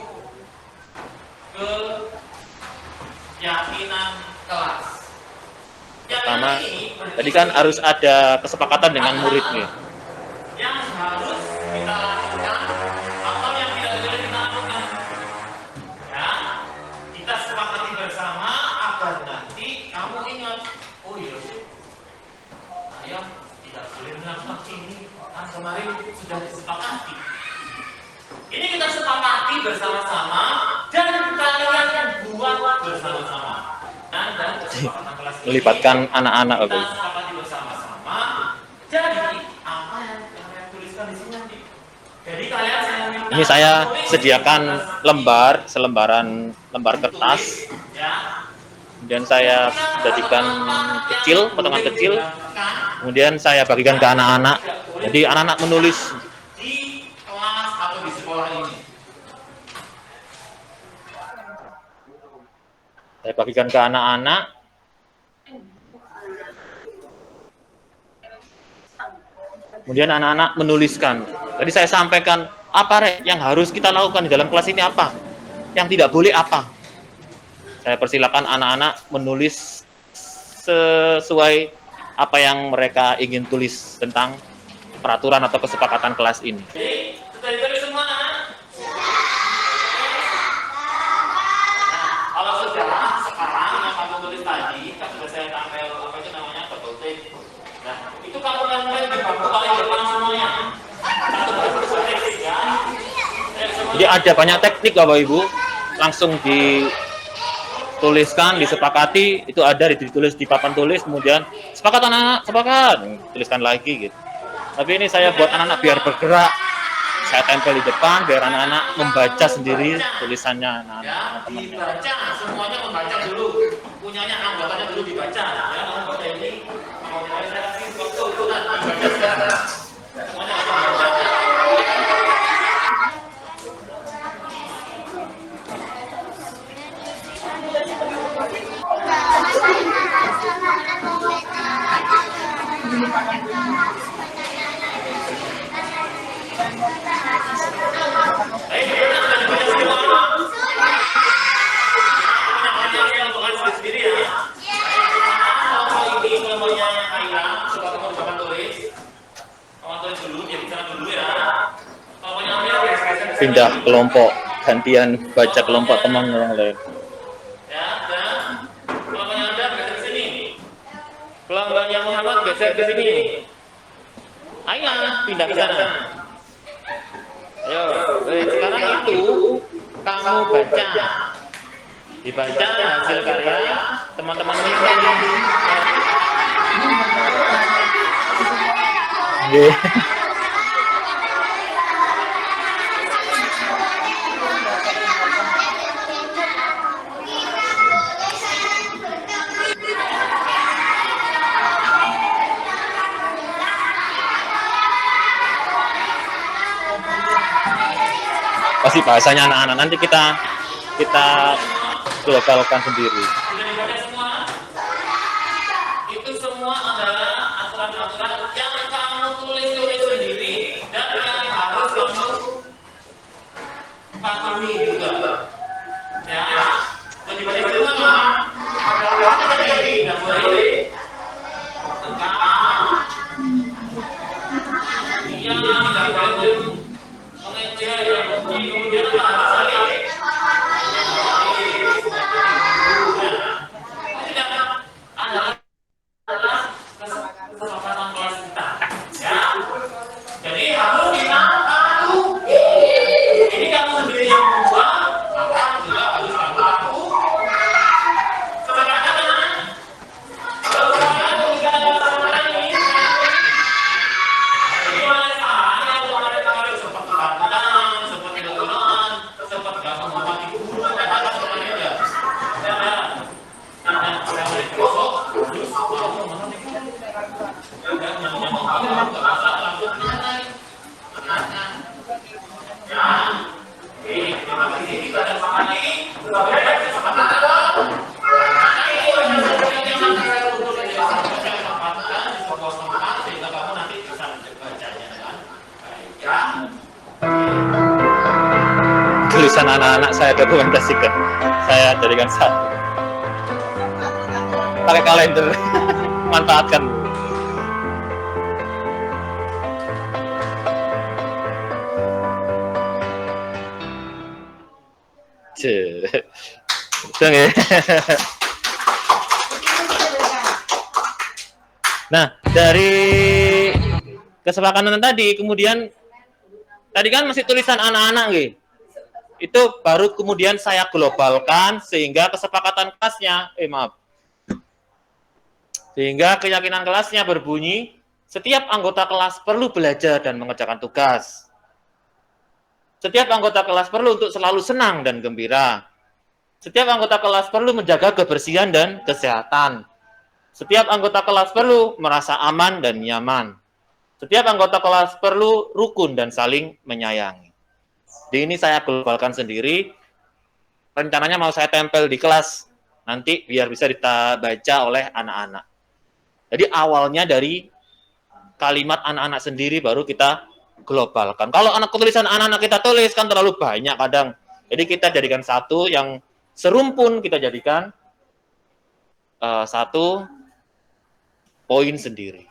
keyakinan kelas. Pertama, tadi kan harus ada kesepakatan dengan muridnya. Yang harus kita lakukan atau yang tidak boleh kita lakukan. Ya, kita sepakati bersama agar nanti kamu ingat, oh iya sih, saya tidak boleh melakukan ini. Kan kemarin sudah disepakati. Ini kita sepakati bersama-sama dan kalian buat bersama-sama. Dan kesepakatan kelas ini melibatkan anak-anak, kita sepakati bersama-sama. Jadi apa yang kalian tuliskan di sini nanti? Jadi kalian ini saya sediakan selembaran lembar kertas. Kemudian saya jadikan kecil, potongan kecil. Kemudian saya bagikan ke anak-anak. Jadi anak-anak menulis di kelas atau di sekolah ini. Saya bagikan ke anak-anak. Kemudian anak-anak menuliskan. Jadi saya sampaikan apa yang harus kita lakukan di dalam kelas ini apa, yang tidak boleh apa. Saya persilakan anak-anak menulis sesuai apa yang mereka ingin tulis tentang peraturan atau kesepakatan kelas ini. Sudah ditulis semua? Kalau sudah, sekarang yang kamu tulis tadi, kan sudah saya tampil apa itu namanya bubble tape. Nah, itu kamu tempel di bangku paling depan semuanya. Jadi ada banyak teknik Bapak Ibu, langsung dituliskan, disepakati, itu ada ditulis di papan tulis, kemudian sepakat anak-anak, sepakat, tuliskan lagi gitu. Tapi ini saya buat anak-anak biar bergerak, saya tempel di depan biar anak-anak membaca sendiri tulisannya anak-anak temannya. Dibaca, semuanya membaca dulu, punyanya anggotanya dulu dibaca, ya anggota ini mau saya kasih waktu ututan dibaca sekarang. Semuanya harus membaca. Pindah kelompok, gantian baca kelompok teman yang lain. Ya, dan kelompoknya Anda geser ke sini. Kelompoknya Muhammad geser ke sini. Ayo, pindah ke sana. Ayo, sekarang itu kamu baca. Dibaca hasil karya teman-teman ini. Pasti bahasanya anak-anak, nanti kita globalkan sendiri. Itu semua adalah aturan-aturan yang kamu tulis sendiri dan yang harus kamu patuhi juga. Ya, lebih semua ada yang tidak boleh. Yang tidak boleh mengejar kemudian kesepakatan kelas kita. Ya. Jadi harus kita tahu. Ini kamu sendiri yang membuat. Tulisan anak-anak saya dokumentasikan, saya jadikan satu, pakai kalender. Manfaatkan. Nah, dari kesepakatan tadi, kemudian tadi kan masih tulisan anak-anak, nggih. Itu baru kemudian saya globalkan sehingga kesepakatan kelasnya, sehingga keyakinan kelasnya berbunyi, setiap anggota kelas perlu belajar dan mengerjakan tugas. Setiap anggota kelas perlu untuk selalu senang dan gembira. Setiap anggota kelas perlu menjaga kebersihan dan kesehatan. Setiap anggota kelas perlu merasa aman dan nyaman. Setiap anggota kelas perlu rukun dan saling menyayangi. Di ini saya globalkan sendiri. Rencananya mau saya tempel di kelas nanti biar bisa dibaca oleh anak-anak. Jadi awalnya dari kalimat anak-anak sendiri baru kita globalkan. Kalau tulisan anak-anak kita tulis kan terlalu banyak kadang. Jadi kita jadikan satu yang serumpun, kita jadikan satu poin sendiri.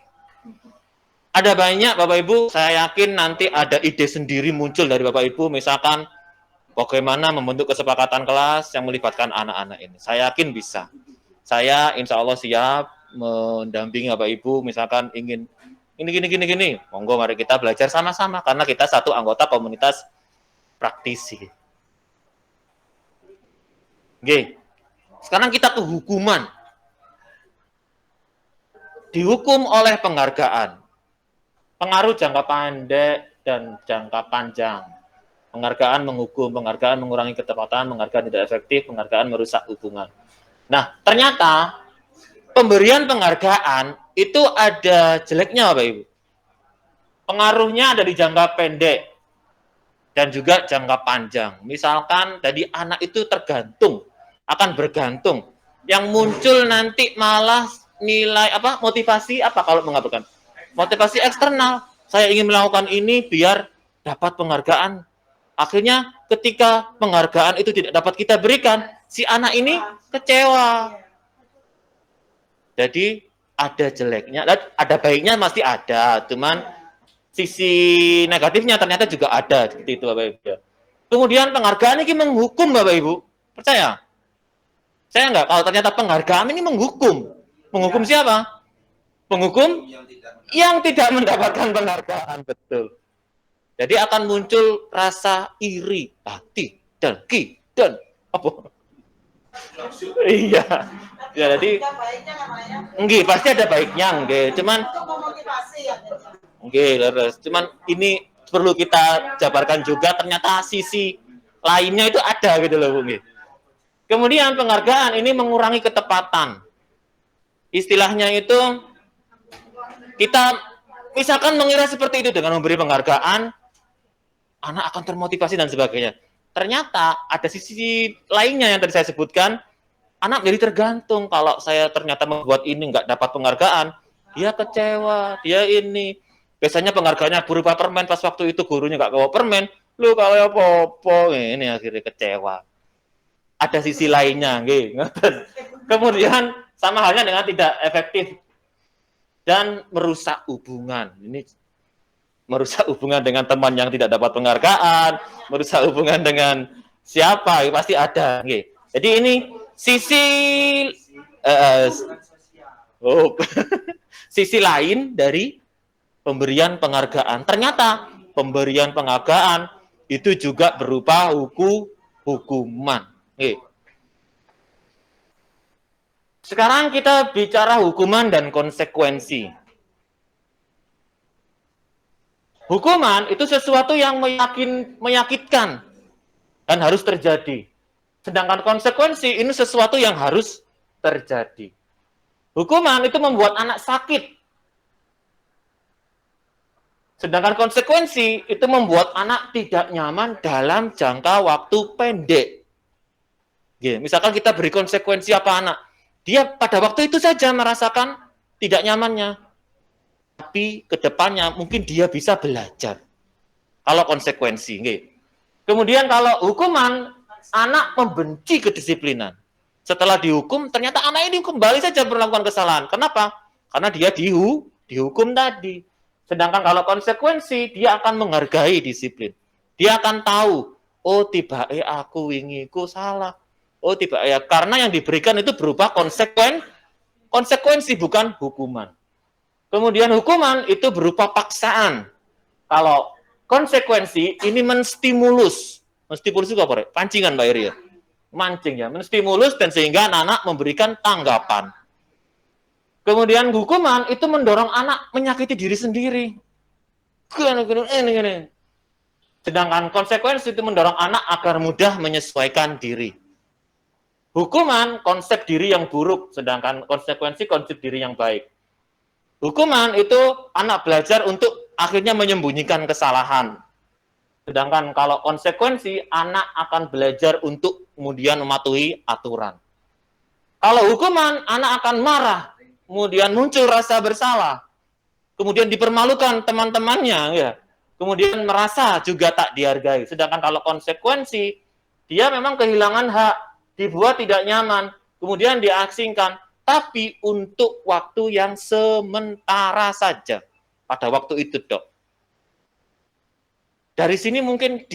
Ada banyak Bapak Ibu, saya yakin nanti ada ide sendiri muncul dari Bapak Ibu, misalkan bagaimana membentuk kesepakatan kelas yang melibatkan anak-anak ini. Saya yakin bisa. Saya insya Allah siap mendampingi Bapak Ibu, misalkan ingin gini. Monggo mari kita belajar sama-sama, karena kita satu anggota komunitas praktisi. Oke. Sekarang kita ke hukuman. Dihukum oleh penghargaan. Pengaruh jangka pendek dan jangka panjang. Penghargaan menghukum, penghargaan mengurangi ketepatan, penghargaan tidak efektif, penghargaan merusak hubungan. Nah, ternyata pemberian penghargaan itu ada jeleknya, Bapak Ibu. Pengaruhnya ada di jangka pendek dan juga jangka panjang. Misalkan tadi anak itu tergantung, akan bergantung. Yang muncul nanti malah nilai motivasi kalau mengabulkan. Motivasi eksternal. Saya ingin melakukan ini biar dapat penghargaan. Akhirnya ketika penghargaan itu tidak dapat kita berikan, si anak ini kecewa. Jadi ada jeleknya, ada baiknya pasti ada, cuman sisi negatifnya ternyata juga ada, seperti itu Bapak Ibu. Kemudian penghargaan ini menghukum Bapak Ibu, percaya? Saya enggak, kalau ternyata penghargaan ini menghukum. Menghukum siapa? Menghukum yang tidak mendapatkan penghargaan, betul. Jadi akan muncul rasa iri, hati, dengki, dan apa? Iya. Ya, jadi nggih, pasti ada baiknya, nggih. Cuman nggih, leres. Cuman ini perlu kita jabarkan juga ternyata sisi lainnya itu ada gitu loh, Bu, nggih. Kemudian penghargaan ini mengurangi ketepatan. Istilahnya itu kita misalkan mengira seperti itu dengan memberi penghargaan, anak akan termotivasi dan sebagainya. Ternyata ada sisi lainnya yang tadi saya sebutkan, anak jadi tergantung. Kalau saya ternyata membuat ini nggak dapat penghargaan, dia kecewa, dia ini. Biasanya penghargaannya berupa permen, pas waktu itu gurunya nggak bawa permen, lu kalau apa-apa, ini akhirnya kecewa. Ada sisi lainnya, gitu. Kemudian sama halnya dengan tidak efektif dan merusak hubungan. Ini merusak hubungan dengan teman yang tidak dapat penghargaan, merusak hubungan dengan siapa, pasti ada. Jadi ini sisi sisi lain dari pemberian penghargaan. Ternyata pemberian penghargaan itu juga berupa hukuman. Sekarang kita bicara hukuman dan konsekuensi. Hukuman itu sesuatu yang menyakitkan dan harus terjadi. Sedangkan konsekuensi ini sesuatu yang harus terjadi. Hukuman itu membuat anak sakit. Sedangkan konsekuensi itu membuat anak tidak nyaman dalam jangka waktu pendek. Misalkan kita beri konsekuensi apa anak, dia pada waktu itu saja merasakan tidak nyamannya, tapi kedepannya mungkin dia bisa belajar. Kalau konsekuensi, kemudian kalau hukuman, anak membenci kedisiplinan. Setelah dihukum, ternyata anak ini kembali saja melakukan kesalahan. Kenapa? Karena dia dihukum tadi. Sedangkan kalau konsekuensi, dia akan menghargai disiplin. Dia akan tahu, oh tiba-tiba aku wingiku salah. Oh tiba-tiba, karena yang diberikan itu berupa konsekuensi, bukan hukuman. Kemudian hukuman itu berupa paksaan. Kalau konsekuensi ini menstimulus. Menstimulus itu apa? Pancingan Mbak Iri ya? Mancing ya, menstimulus dan sehingga anak-anak memberikan tanggapan. Kemudian hukuman itu mendorong anak menyakiti diri sendiri. Sedangkan konsekuensi itu mendorong anak agar mudah menyesuaikan diri. Hukuman konsep diri yang buruk, sedangkan konsekuensi konsep diri yang baik. Hukuman itu anak belajar untuk akhirnya menyembunyikan kesalahan. Sedangkan kalau konsekuensi, anak akan belajar untuk kemudian mematuhi aturan. Kalau hukuman, anak akan marah, kemudian muncul rasa bersalah, kemudian dipermalukan teman-temannya, ya. Kemudian merasa juga tak dihargai. Sedangkan kalau konsekuensi, dia memang kehilangan hak, dibuat tidak nyaman, kemudian diasingkan, tapi untuk waktu yang sementara saja. Pada waktu itu, Dok. Dari sini mungkin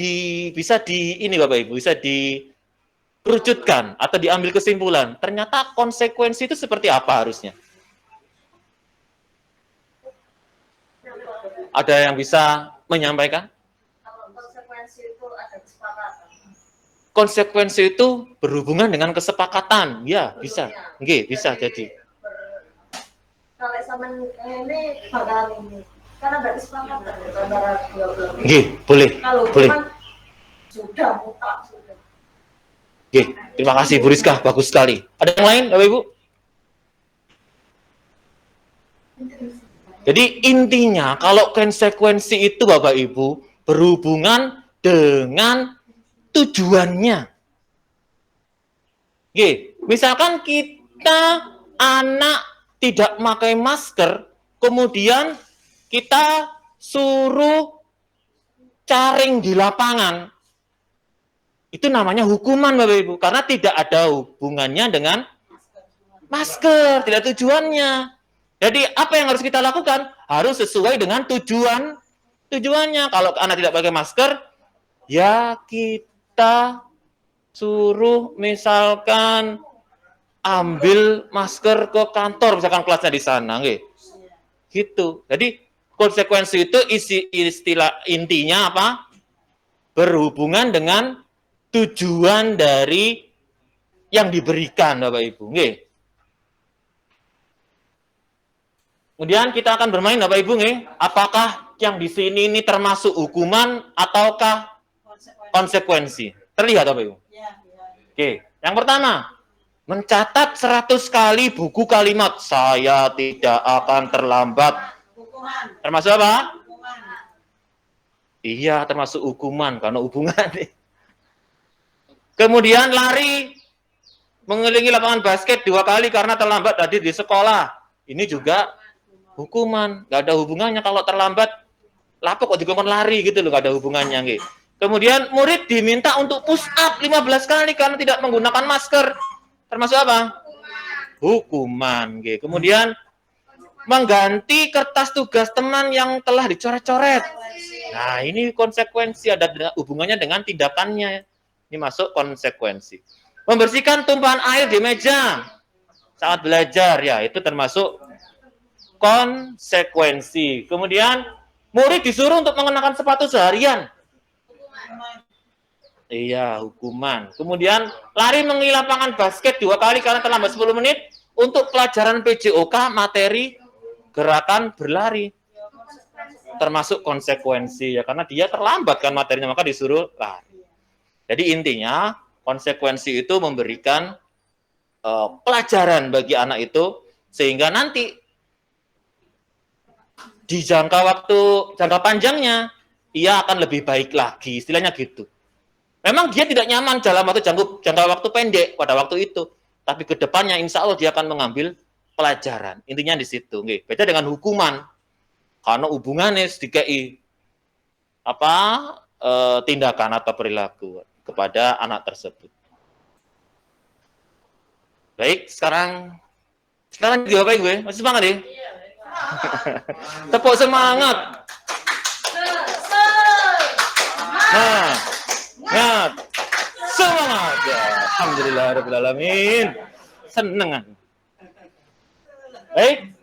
bisa dikerucutkan atau diambil kesimpulan. Ternyata konsekuensi itu seperti apa harusnya? Ada yang bisa menyampaikan? Konsekuensi itu berhubungan dengan kesepakatan. Ya, bisa. Bisa jadi. Kalau sama ini bakalan ini. Karena nggak disepakatan antara dua belah. Boleh. Kalau boleh. Sudah mutlak sudah. Terima kasih Bu Rizka, bagus sekali. Ada yang lain, Bapak Ibu? Jadi intinya kalau konsekuensi itu Bapak Ibu berhubungan dengan tujuannya. Misalkan kita anak tidak memakai masker, kemudian kita suruh caring di lapangan. Itu namanya hukuman Bapak Ibu, karena tidak ada hubungannya dengan masker, tidak tujuannya. Jadi apa yang harus kita lakukan? Harus sesuai dengan tujuannya. Kalau anak tidak pakai masker, ya kita suruh misalkan ambil masker ke kantor, misalkan kelasnya di sana, gitu. Jadi konsekuensi itu istilah intinya apa? Berhubungan dengan tujuan dari yang diberikan, Bapak Ibu. Kemudian kita akan bermain, Bapak Ibu, apakah yang di sini ini termasuk hukuman ataukah konsekuensi? Terlihat, Bapak Ibu? Yang pertama, mencatat 100 kali buku kalimat saya tidak akan terlambat. Termasuk apa? Iya, termasuk hukuman karena hubungan. Kemudian lari mengelilingi lapangan basket 2 kali karena terlambat hadir di sekolah. Ini juga hukuman, nggak ada hubungannya. Kalau terlambat, lapok kok dikongkon lari gitu loh, nggak ada hubungannya. Kemudian murid diminta untuk push up 15 kali karena tidak menggunakan masker. Termasuk apa? Hukuman. Kemudian mengganti kertas tugas teman yang telah dicoret-coret. Nah, ini konsekuensi, ada hubungannya dengan tindakannya. Ini masuk konsekuensi. Membersihkan tumpahan air di meja saat belajar, ya itu termasuk konsekuensi. Kemudian murid disuruh untuk mengenakan sepatu seharian. Iya, hukuman. Kemudian lari mengelilingi lapangan basket 2 kali karena terlambat 10 menit untuk pelajaran PJOK materi gerakan berlari. Termasuk konsekuensi ya, karena dia terlambat kan materinya, maka disuruh lari. Jadi intinya konsekuensi itu memberikan pelajaran bagi anak itu sehingga nanti di jangka panjangnya ia akan lebih baik lagi, istilahnya gitu. Memang dia tidak nyaman dalam jangka waktu pendek pada waktu itu, tapi ke depannya insya Allah dia akan mengambil pelajaran. Intinya di situ. Nggih. Beda dengan hukuman. Karena hubungannya sedikit tindakan atau perilaku kepada anak tersebut. Baik, sekarang diapain gue? Masih semangat ya? Tepuk semangat. Semangat. Ya, alhamdulillahirobbilalamin. Seneng. Baik,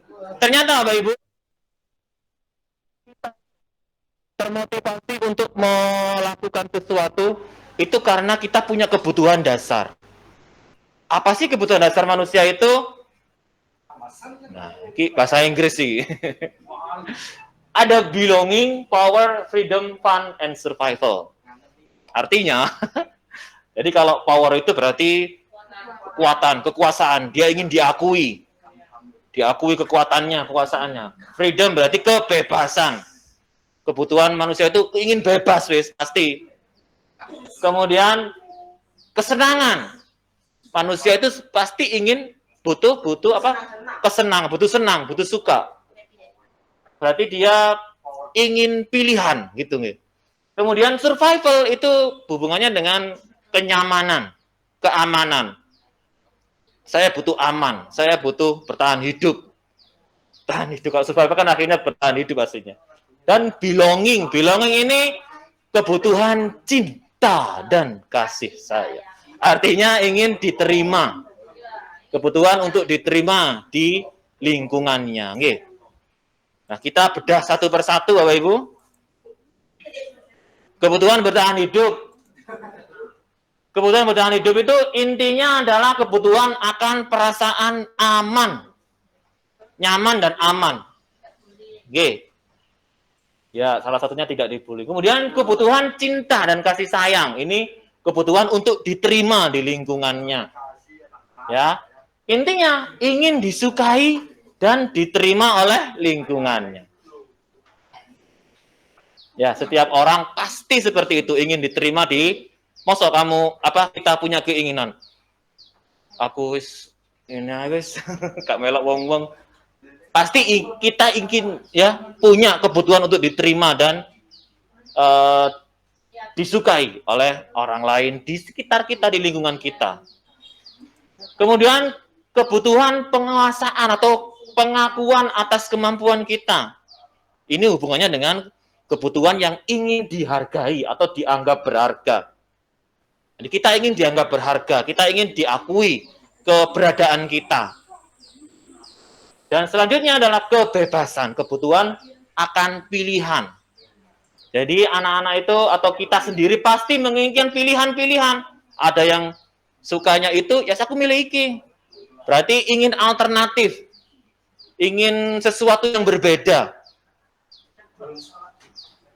ternyata Bapak Ibu termotivasi untuk melakukan sesuatu itu karena kita punya kebutuhan dasar. Apa sih kebutuhan dasar manusia itu? Nah, ini bahasa Inggris sih. Ada belonging, power, freedom, fun, and survival. Artinya, jadi kalau power itu berarti kekuatan, kekuasaan. Dia ingin diakui kekuatannya, kekuasaannya. Freedom berarti kebebasan. Kebutuhan manusia itu ingin bebas, wis pasti. Kemudian kesenangan. Manusia itu pasti ingin butuh kesenangan, butuh senang, butuh suka. Berarti dia ingin pilihan gitu nih. Kemudian survival itu hubungannya dengan kenyamanan, keamanan. Saya butuh aman, saya butuh bertahan hidup. Bertahan hidup, kalau survival kan akhirnya bertahan hidup pastinya. Dan belonging ini kebutuhan cinta dan kasih sayang. Artinya ingin diterima. Kebutuhan untuk diterima di lingkungannya. Nggih. Nah, kita bedah satu persatu Bapak Ibu. Kebutuhan bertahan hidup. Kebutuhan bertahan hidup itu intinya adalah kebutuhan akan perasaan aman. Nyaman dan aman. Oke. Ya, salah satunya tidak dibully. Kemudian kebutuhan cinta dan kasih sayang. Ini kebutuhan untuk diterima di lingkungannya. Ya. Intinya ingin disukai dan diterima oleh lingkungannya. Ya, setiap orang pasti seperti itu, ingin diterima di mosok kamu kita punya keinginan. Aku wis ini wis gak melok wong-wong. Pasti kita ingin ya punya kebutuhan untuk diterima dan disukai oleh orang lain di sekitar kita, di lingkungan kita. Kemudian kebutuhan penguasaan atau pengakuan atas kemampuan kita. Ini hubungannya dengan kebutuhan yang ingin dihargai atau dianggap berharga. Jadi kita ingin dianggap berharga, kita ingin diakui keberadaan kita. Dan selanjutnya adalah kebebasan, kebutuhan akan pilihan. Jadi anak-anak itu atau kita sendiri pasti menginginkan pilihan-pilihan. Ada yang sukanya itu, ya aku miliki. Berarti ingin alternatif, ingin sesuatu yang berbeda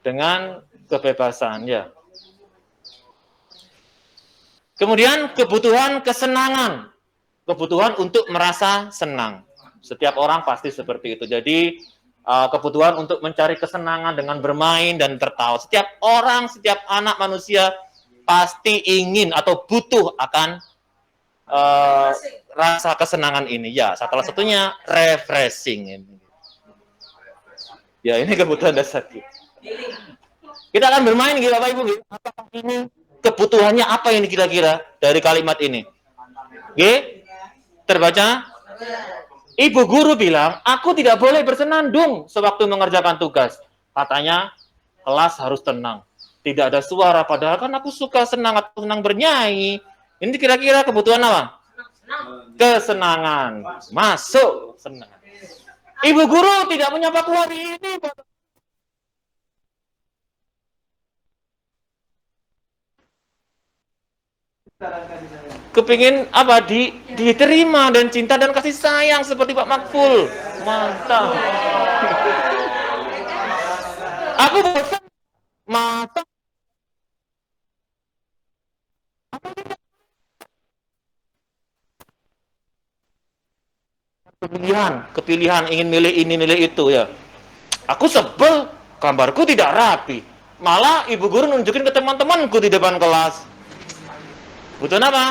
dengan kebebasan, ya. Kemudian kebutuhan kesenangan, kebutuhan untuk merasa senang. Setiap orang pasti seperti itu. Jadi kebutuhan untuk mencari kesenangan dengan bermain dan tertawa. Setiap orang, setiap anak manusia pasti ingin atau butuh akan rasa kesenangan ini. Ya, salah satunya refreshing. Ya, ini kebutuhan dasar kita. Kita akan bermain gitu Bapak Ibu. Apakah ini kebutuhannya apa ini kira-kira dari kalimat ini? Oke? Terbaca? Ibu guru bilang, aku tidak boleh bersenandung sewaktu mengerjakan tugas. Katanya, kelas harus tenang. Tidak ada suara, padahal kan aku suka senang atau senang bernyanyi. Ini kira-kira kebutuhan apa? Kesenangan. Masuk. Senang. Ibu guru tidak menyapa hari ini. Kepingin apa? Diterima dan cinta dan kasih sayang seperti Pak Makful. Mantap. Aku bosan. Mantap. Kepilihan ingin milih ini milih itu ya. Aku sebel, gambarku tidak rapi. Malah ibu guru nunjukin ke teman-temanku di depan kelas. Kebutuhan apa?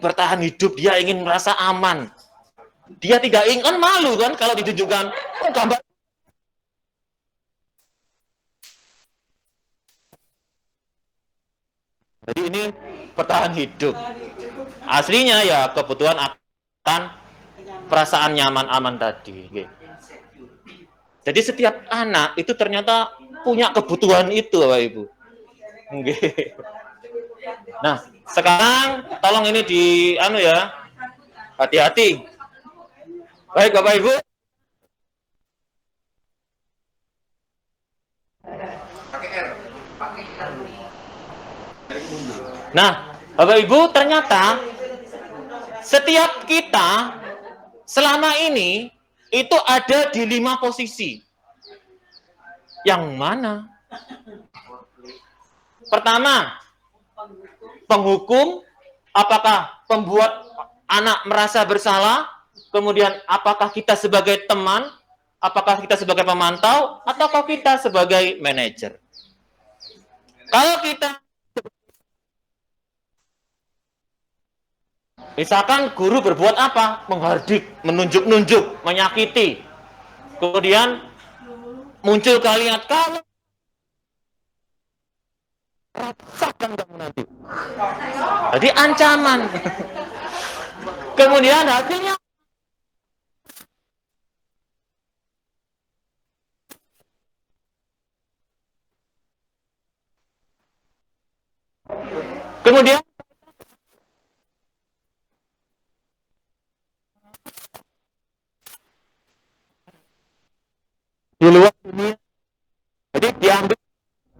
Bertahan hidup, dia ingin merasa aman. Dia tidak ingin, kan malu kan kalau ditunjukkan, oh gambar. Jadi ini bertahan hidup. Aslinya ya kebutuhan akan perasaan nyaman aman tadi. Jadi setiap anak itu ternyata punya kebutuhan itu, Bapak Ibu. Nah, sekarang tolong ini di ya, hati-hati. Baik Bapak Ibu. Nah, Bapak Ibu, ternyata setiap kita selama ini itu ada di 5 posisi. Yang mana? Pertama, penghukum, apakah pembuat anak merasa bersalah? Kemudian apakah kita sebagai teman? Apakah kita sebagai pemantau? Ataukah kita sebagai manajer? Kalau kita, misalkan guru berbuat apa? Menghardik, menunjuk-nunjuk, menyakiti. Kemudian muncul kalimat, kalau rasakan kamu nanti. Jadi ancaman. Kemudian hasilnya kemudian di luar dunia. Jadi diambil.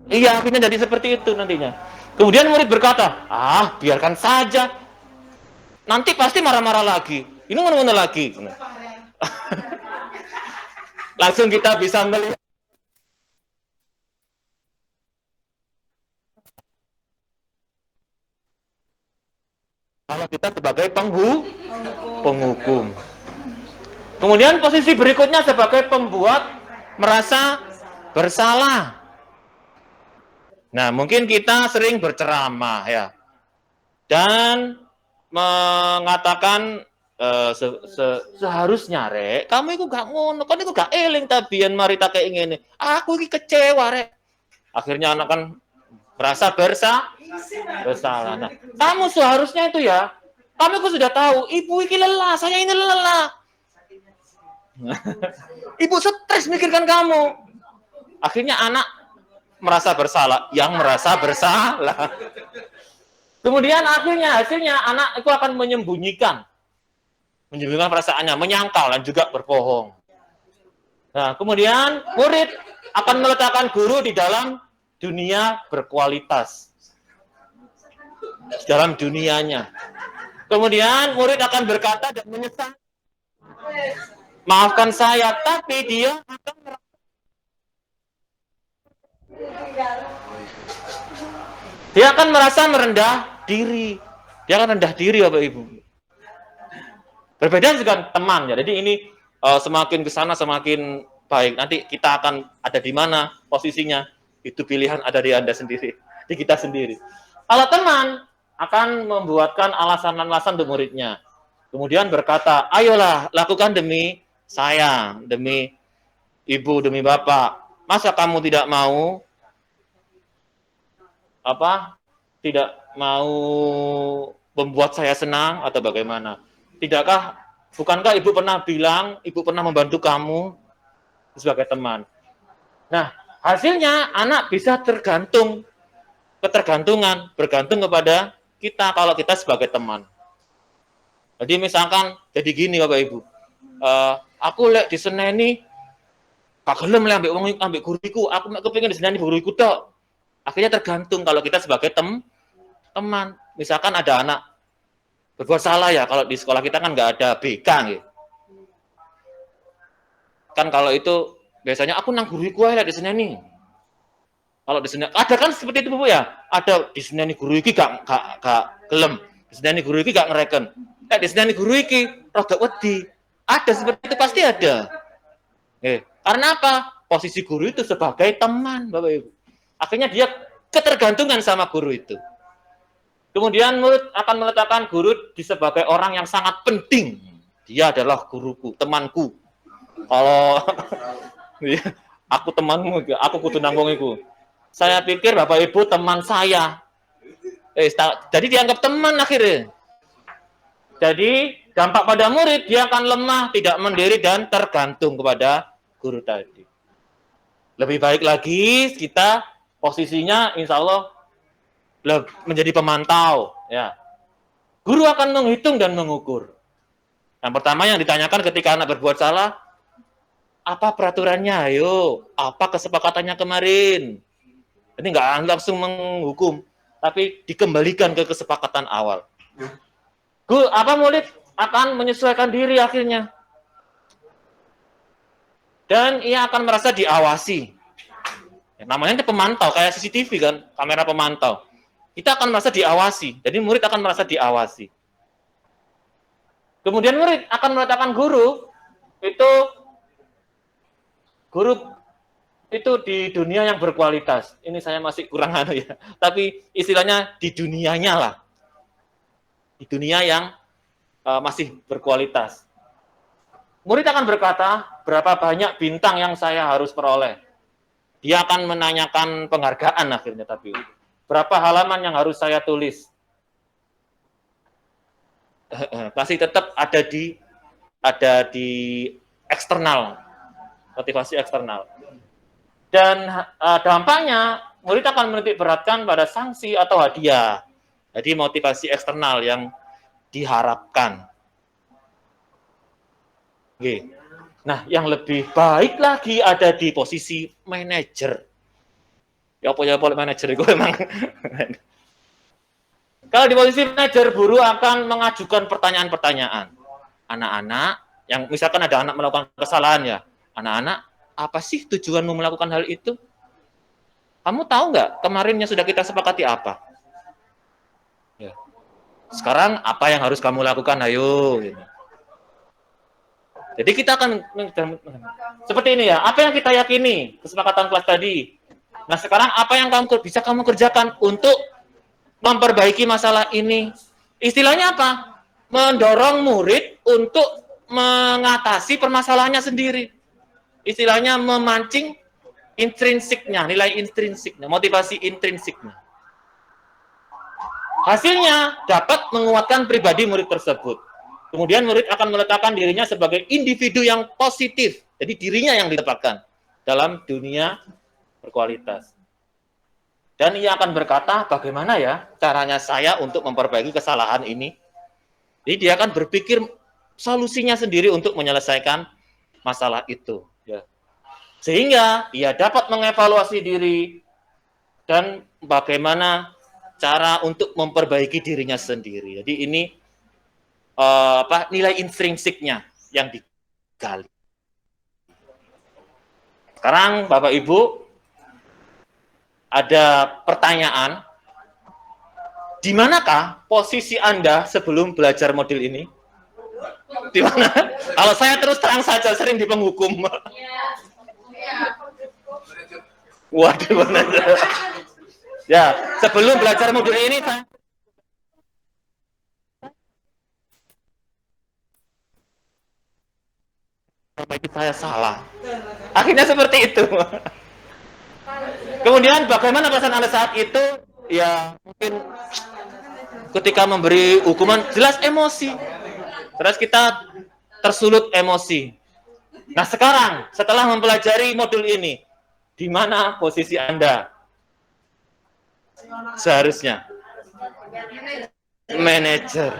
Iya, akhirnya jadi seperti itu nantinya. Kemudian murid berkata, biarkan saja. Nanti pasti marah-marah lagi. Ini mana-mana lagi. Langsung kita bisa melihat. Kalau kita sebagai penghukum. Kemudian posisi berikutnya sebagai pembuat merasa bersalah. Nah, mungkin kita sering berceramah ya. Dan mengatakan seharusnya rek, kamu itu gak ngono, kan itu gak eling tabian mari tak kayak ngene. Aku ini kecewa rek. Akhirnya anak kan merasa bersalah. Nah, kamu seharusnya itu ya, kamu sudah tahu, ibu ini lelah, saya ini lelah. Ibu stres mikirkan kamu. Akhirnya anak merasa bersalah, yang merasa bersalah. Kemudian hasilnya anak itu akan menyembunyikan perasaannya, menyangkal dan juga berbohong. Nah, kemudian murid akan meletakkan guru di dalam dunia berkualitas, dalam dunianya. Kemudian murid akan berkata dan menyesal, maafkan saya, tapi dia akan merasa merendah diri. Dia akan rendah diri, Bapak Ibu. Berbeda dengan teman ya. Jadi ini semakin ke sana semakin baik. Nanti kita akan ada di mana posisinya. Itu pilihan ada di Anda sendiri, di kita sendiri. Kalau teman akan membuatkan alasan-alasan untuk muridnya. Kemudian berkata, ayolah lakukan demi saya, demi ibu, demi bapak. Masa kamu tidak mau tidak mau membuat saya senang atau bagaimana? Bukankah ibu pernah bilang, ibu pernah membantu kamu sebagai teman? Nah, hasilnya anak bisa bergantung kepada kita kalau kita sebagai teman. Jadi misalkan jadi gini Bapak Ibu, aku lek diseneni gak gelem lek ambek guruku, aku kepengin diseneni guruku tok. Akhirnya tergantung kalau kita sebagai teman. Misalkan ada anak berbuat salah ya, kalau di sekolah kita kan nggak ada BK gitu. Kan kalau itu biasanya aku nang guruku ae lek diseneni. Kalau diseneni ada kan seperti itu Bu ya. Ada diseneni guru iki gak gelem. Diseneni guru iki gak ngereken. Diseneni guru iki rada wedi. Ada seperti itu pasti ada. Karena apa? Posisi guru itu sebagai teman, Bapak Ibu. Akhirnya dia ketergantungan sama guru itu. Kemudian murid akan meletakkan guru di sebagai orang yang sangat penting. Dia adalah guruku, temanku. Kalau aku temanmu, aku kudu nanggung iku. Saya pikir Bapak Ibu teman saya. Jadi dianggap teman akhirnya. Jadi dampak pada murid, dia akan lemah, tidak mandiri, dan tergantung kepada guru tadi. Lebih baik lagi kita posisinya insya Allah menjadi pemantau. Ya. Guru akan menghitung dan mengukur. Yang pertama yang ditanyakan ketika anak berbuat salah, apa peraturannya? Ayo, apa kesepakatannya kemarin? Ini nggak langsung menghukum, tapi dikembalikan ke kesepakatan awal. Murid akan menyesuaikan diri akhirnya. Dan ia akan merasa diawasi. Ya, namanya pemantau, kayak CCTV kan, kamera pemantau. Kita akan merasa diawasi, jadi murid akan merasa diawasi. Kemudian murid akan meletakkan guru itu di dunia yang berkualitas. Ini saya masih kurang ya, tapi istilahnya di dunianya lah. Di dunia yang masih berkualitas. Murid akan berkata, berapa banyak bintang yang saya harus peroleh. Dia akan menanyakan penghargaan akhirnya, tapi berapa halaman yang harus saya tulis. Pasti tetap ada di eksternal, motivasi eksternal. Dan dampaknya, murid akan menitik beratkan pada sanksi atau hadiah. Jadi motivasi eksternal yang diharapkan. Oke. Nah, yang lebih baik lagi ada di posisi manajer. Ya apa manajer itu memang. Kalau di posisi manajer, guru akan mengajukan pertanyaan-pertanyaan. Anak-anak, yang misalkan ada anak melakukan kesalahan ya, anak-anak, apa sih tujuanmu melakukan hal itu? Kamu tahu nggak kemarinnya sudah kita sepakati apa? Ya. Sekarang apa yang harus kamu lakukan? Ayo. Gitu. Jadi kita akan seperti ini ya. Apa yang kita yakini kesepakatan kelas tadi? Nah sekarang apa yang bisa kamu kerjakan untuk memperbaiki masalah ini? Istilahnya apa? Mendorong murid untuk mengatasi permasalahannya sendiri. Istilahnya memancing intrinsiknya, nilai intrinsiknya, motivasi intrinsiknya. Hasilnya dapat menguatkan pribadi murid tersebut. Kemudian murid akan meletakkan dirinya sebagai individu yang positif. Jadi dirinya yang ditempatkan dalam dunia berkualitas. Dan ia akan berkata, bagaimana ya caranya saya untuk memperbaiki kesalahan ini? Jadi dia akan berpikir solusinya sendiri untuk menyelesaikan masalah itu. Ya. Sehingga ia dapat mengevaluasi diri dan bagaimana cara untuk memperbaiki dirinya sendiri. Jadi ini nilai intrinsiknya yang digali. Sekarang Bapak Ibu ada pertanyaan, di manakah posisi Anda sebelum belajar modul ini? Di mana? Kalau saya terus terang saja sering di penghukum. Waduh, benar. Ya, sebelum belajar modul ini saya saya salah. Akhirnya seperti itu. Kemudian bagaimana perasaan Anda saat itu? Ya, mungkin ketika memberi hukuman jelas emosi. Terus kita tersulut emosi. Nah, sekarang setelah mempelajari modul ini, di mana posisi Anda? Seharusnya manajer.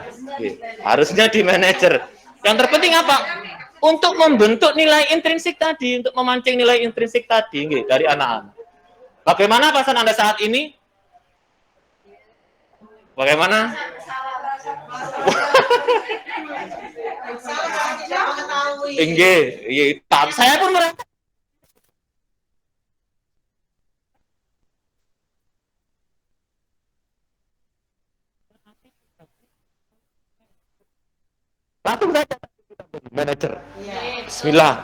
Harusnya di manajer. Yang terpenting apa? Untuk membentuk nilai intrinsik tadi, untuk memancing nilai intrinsik tadi dari anak-anak. Bagaimana perasaan Anda saat ini? Bagaimana? Saya pun merasa langsung saja manajer. Bismillah.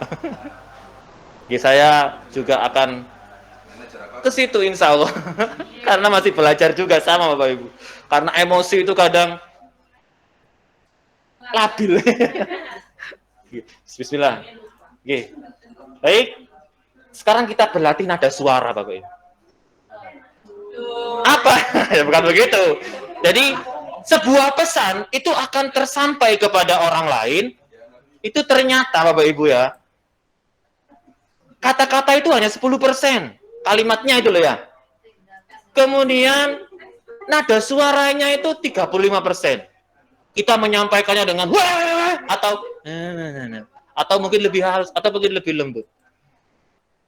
Saya juga akan ke situ insya Allah. Karena masih belajar juga sama Bapak Ibu. Karena emosi itu kadang labil. Bismillah. Oke. Baik. Sekarang kita berlatih nada suara Bapak Ibu. Apa? Ya bukan begitu. Jadi sebuah pesan itu akan tersampai kepada orang lain. Itu ternyata Bapak Ibu ya. Kata-kata itu hanya 10%. Kalimatnya itu loh ya. Kemudian nada suaranya itu 35%. Kita menyampaikannya dengan wah atau mungkin lebih halus atau mungkin lebih lembut.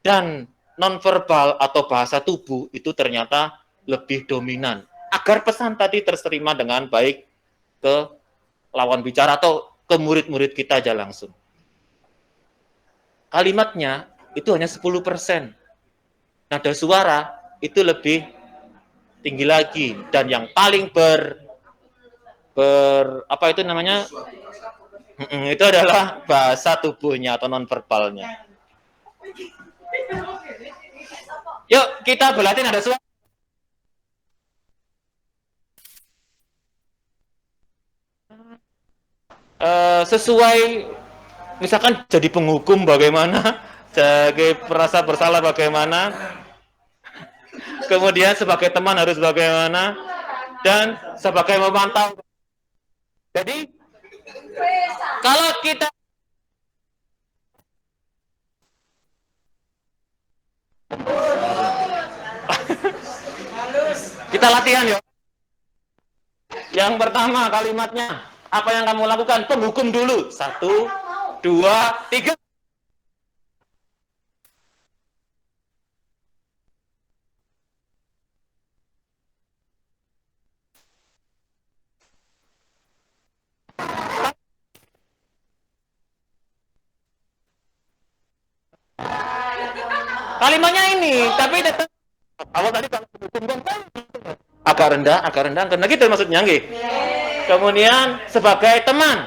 Dan nonverbal atau bahasa tubuh itu ternyata lebih dominan agar pesan tadi terserima dengan baik ke lawan bicara atau ke murid-murid kita aja langsung. Kalimatnya itu hanya 10%. Nada suara itu lebih tinggi lagi dan yang paling apa itu namanya? Itu adalah bahasa tubuhnya atau nonverbalnya. Yuk kita berlatih nada suara. Sesuai misalkan jadi penghukum bagaimana, sebagai perasa bersalah bagaimana, kemudian sebagai teman harus bagaimana, dan sebagai memantau. Jadi kalau kita latihan ya. Yang pertama kalimatnya, apa yang kamu lakukan? Penghukum dulu. 1, 2, 3. Kalimatnya ini, tapi tetap kalau tadi kalau penghukum kan agak rendah, karena gitu maksudnya nggih. Kemudian sebagai teman.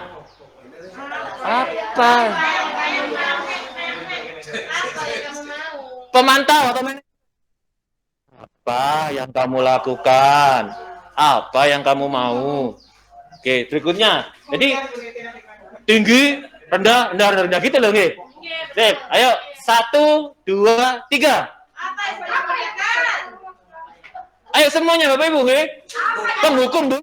Apa? Pemantau atau apa yang kamu lakukan? Apa yang kamu mau? Oke, berikutnya. Jadi tinggi, rendah gitu loh, nggih. Sip, ayo 1, 2, 3. Ayo semuanya Bapak Ibu, nggih. Penghukum dulu.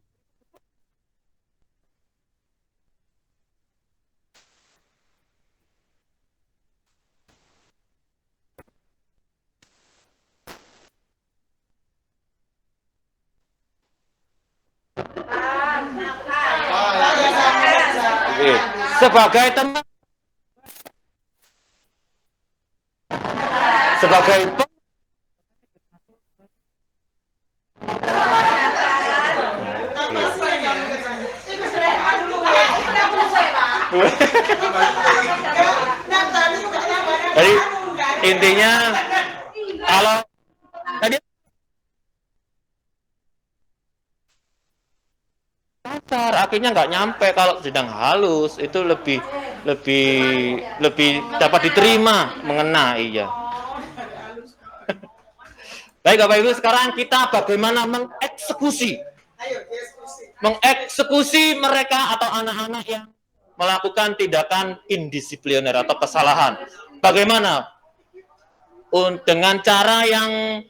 Sebagai teman, sebagai jadi intinya kalau tadi kasar akhirnya nggak nyampe, kalau sedang halus itu lebih dapat diterima, mengena. Iya. Baik Bapak Ibu, sekarang kita bagaimana mengeksekusi mereka atau anak-anak yang melakukan tindakan indisipliner atau kesalahan. Bagaimana? Dengan cara yang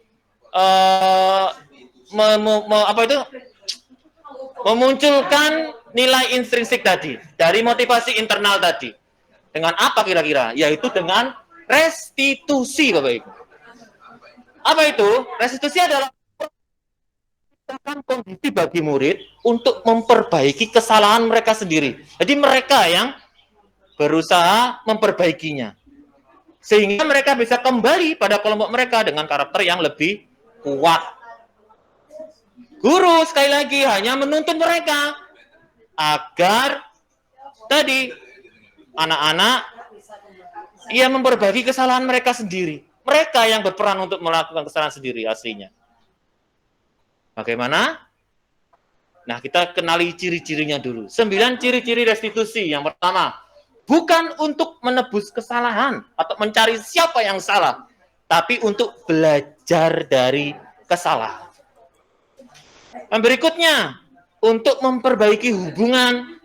memunculkan nilai intrinsik tadi dari motivasi internal tadi. Dengan apa kira-kira? Yaitu dengan restitusi, Bapak Ibu. Apa itu? Restitusi adalah kondisi bagi murid untuk memperbaiki kesalahan mereka sendiri. Jadi mereka yang berusaha memperbaikinya. Sehingga mereka bisa kembali pada kelompok mereka dengan karakter yang lebih kuat. Guru sekali lagi hanya menuntun mereka agar tadi anak-anak ia memperbaiki kesalahan mereka sendiri. Mereka yang berperan untuk melakukan kesalahan sendiri aslinya. Bagaimana? Nah, kita kenali ciri-cirinya dulu. 9 ciri-ciri restitusi. Yang pertama, bukan untuk menebus kesalahan atau mencari siapa yang salah. tapi untuk belajar dari kesalahan. Yang berikutnya, untuk memperbaiki hubungan.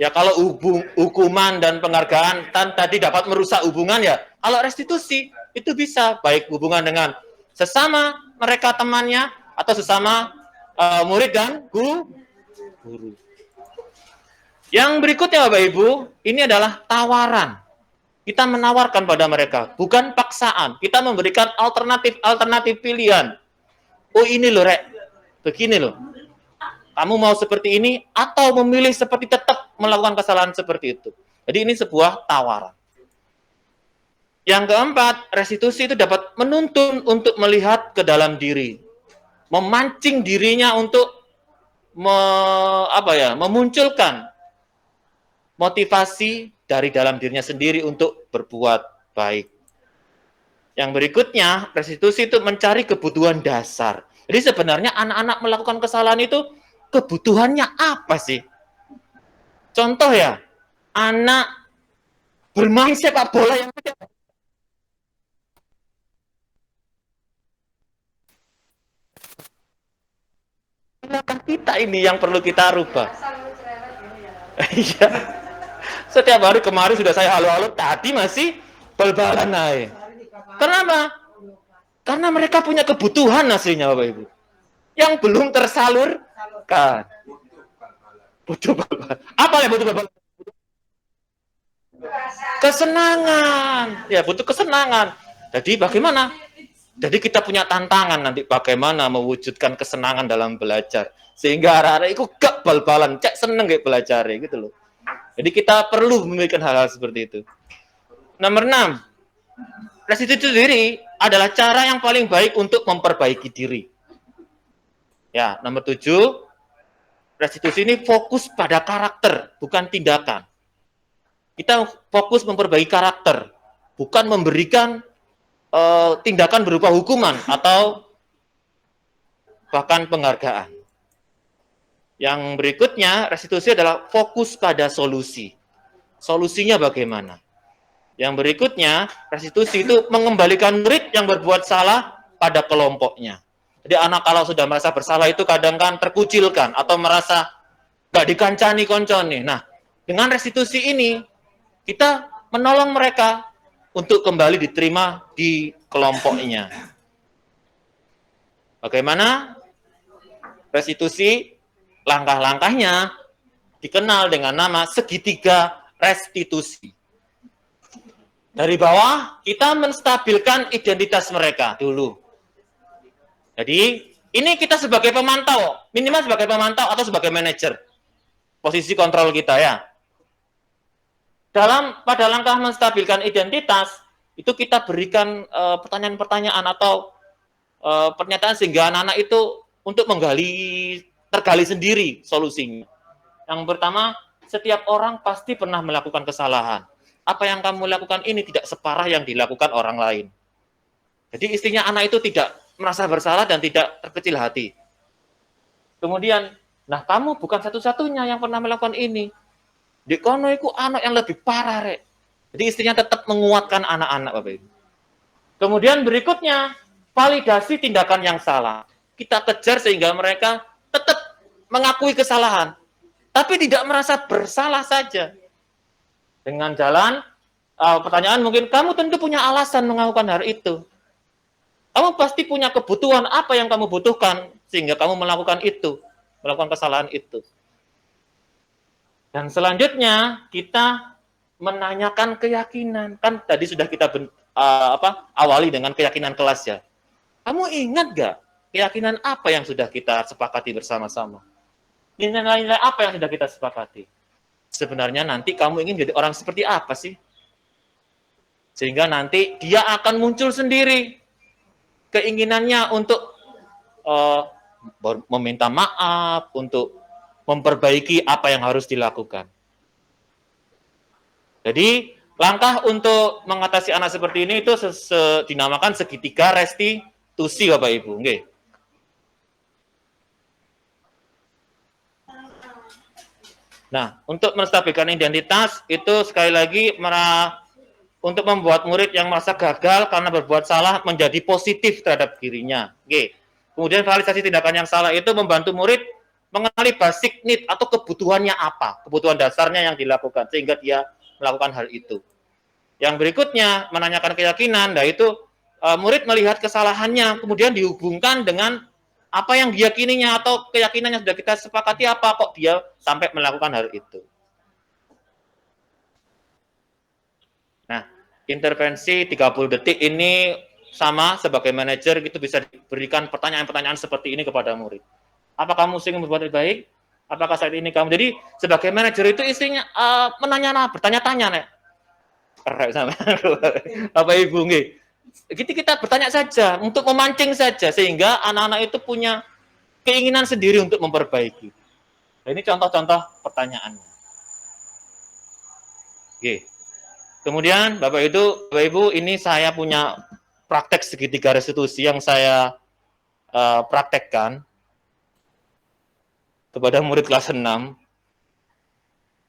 Ya kalau hukuman dan penghargaan tadi dapat merusak hubungan ya, kalau restitusi itu bisa baik hubungan dengan sesama mereka temannya atau sesama murid dan guru. Yang berikutnya Bapak Ibu, ini adalah tawaran. Kita menawarkan pada mereka, bukan paksaan. Kita memberikan alternatif pilihan. Oh ini loh Rek, begini loh. Kamu mau seperti ini atau memilih seperti tetap melakukan kesalahan seperti itu. Jadi ini sebuah tawaran. Yang keempat, restitusi itu dapat menuntun untuk melihat ke dalam diri. Memancing dirinya untuk memunculkan motivasi dari dalam dirinya sendiri untuk berbuat baik. Yang berikutnya, restitusi itu mencari kebutuhan dasar. Jadi sebenarnya anak-anak melakukan kesalahan itu kebutuhannya apa sih? Contoh ya, anak bermain sepak bola yang kita ini yang perlu kita rubah. Iya. Setiap hari kemarin sudah saya halo-halo, tadi masih bal-balan naik. Kenapa? Karena mereka punya kebutuhan aslinya Bapak Ibu. Yang belum tersalurkan. Butuh bal-balan. Apa yang butuh bal-balan? Kesenangan. Ya, butuh kesenangan. Jadi bagaimana? Jadi kita punya tantangan nanti bagaimana mewujudkan kesenangan dalam belajar. Sehingga anak-anak itu gak bal-balan, cek seneng kayak belajar gitu loh. Jadi kita perlu memikirkan hal-hal seperti itu. Nomor 6. Restitusi diri adalah cara yang paling baik untuk memperbaiki diri. Ya, nomor 7. Restitusi ini fokus pada karakter, bukan tindakan. Kita fokus memperbaiki karakter, bukan memberikan tindakan berupa hukuman atau bahkan penghargaan. Yang berikutnya, restitusi adalah fokus pada solusi. Solusinya bagaimana? Yang berikutnya, restitusi itu mengembalikan murid yang berbuat salah pada kelompoknya. Jadi anak kalau sudah merasa bersalah itu kadang kan terkucilkan atau merasa gak dikancani konconi. Nah, dengan restitusi ini, kita menolong mereka untuk kembali diterima di kelompoknya. Bagaimana? Restitusi, langkah-langkahnya dikenal dengan nama segitiga restitusi. Dari bawah, kita menstabilkan identitas mereka dulu. Jadi, ini kita sebagai pemantau, minimal sebagai pemantau atau sebagai manajer. Posisi kontrol kita ya. Pada langkah menstabilkan identitas, itu kita berikan pertanyaan-pertanyaan atau pernyataan sehingga anak-anak itu untuk tergali sendiri solusinya. Yang pertama, setiap orang pasti pernah melakukan kesalahan. Apa yang kamu lakukan ini tidak separah yang dilakukan orang lain. Jadi istrinya anak itu tidak merasa bersalah dan tidak terkecil hati. Kemudian, nah kamu bukan satu-satunya yang pernah melakukan ini. Di kono iku anak yang lebih parah, Rek. Jadi istrinya tetap menguatkan anak-anak, Bapak Ibu. Kemudian berikutnya, validasi tindakan yang salah. Kita kejar sehingga mereka tetap mengakui kesalahan, tapi tidak merasa bersalah saja. Dengan jalan, pertanyaan mungkin, kamu tentu punya alasan melakukan hal itu. Kamu pasti punya kebutuhan apa yang kamu butuhkan, sehingga kamu melakukan itu, melakukan kesalahan itu. Dan selanjutnya kita menanyakan keyakinan. Kan tadi sudah kita awali dengan keyakinan kelas ya. Kamu ingat gak keyakinan apa yang sudah kita sepakati bersama-sama? Nilai-nilai apa yang sudah kita sepakati? Sebenarnya nanti kamu ingin jadi orang seperti apa sih? Sehingga nanti dia akan muncul sendiri keinginannya untuk meminta maaf, untuk memperbaiki apa yang harus dilakukan. Jadi, langkah untuk mengatasi anak seperti ini itu dinamakan segitiga restitusi, Bapak Ibu. Nggih. Nah, untuk menstabilkan identitas itu sekali lagi untuk membuat murid yang merasa gagal karena berbuat salah menjadi positif terhadap dirinya. Oke. Kemudian realisasi tindakan yang salah itu membantu murid mengenali basic need atau kebutuhannya apa, kebutuhan dasarnya yang dilakukan sehingga dia melakukan hal itu. Yang berikutnya menanyakan keyakinan, nah itu murid melihat kesalahannya kemudian dihubungkan dengan apa yang diyakininya atau keyakinan yang sudah kita sepakati apa kok dia sampai melakukan hal itu. Nah, intervensi 30 detik ini sama sebagai manajer itu bisa diberikan pertanyaan-pertanyaan seperti ini kepada murid. Apa kamu sering berbuat baik? Apakah saat ini kamu? Jadi sebagai manajer itu istrinya bertanya-tanya nih. Sama Bapak Ibu nggih. Gitu kita bertanya saja untuk memancing saja sehingga anak-anak itu punya keinginan sendiri untuk memperbaiki. Nah, ini contoh-contoh pertanyaannya. Oke. Kemudian Bapak Ibu, ini saya punya praktek segitiga restitusi yang saya praktekkan kepada murid kelas 6.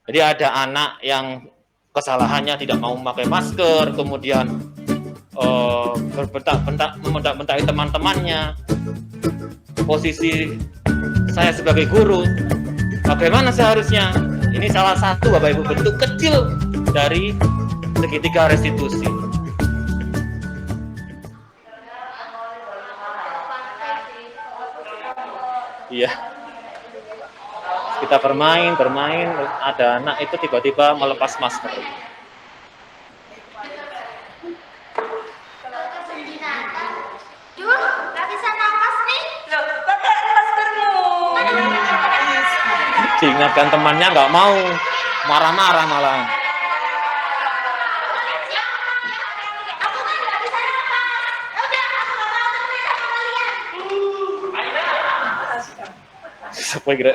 Jadi ada anak yang kesalahannya tidak mau memakai masker, kemudian membentak-bentai teman-temannya. Posisi saya sebagai guru, bagaimana seharusnya? Ini salah satu Bapak Ibu bentuk kecil dari segitiga restitusi. Iya. Kita bermain, ada anak itu tiba-tiba melepas masker. Diingatkan temannya nggak mau, marah-marah malah. Siapa kira?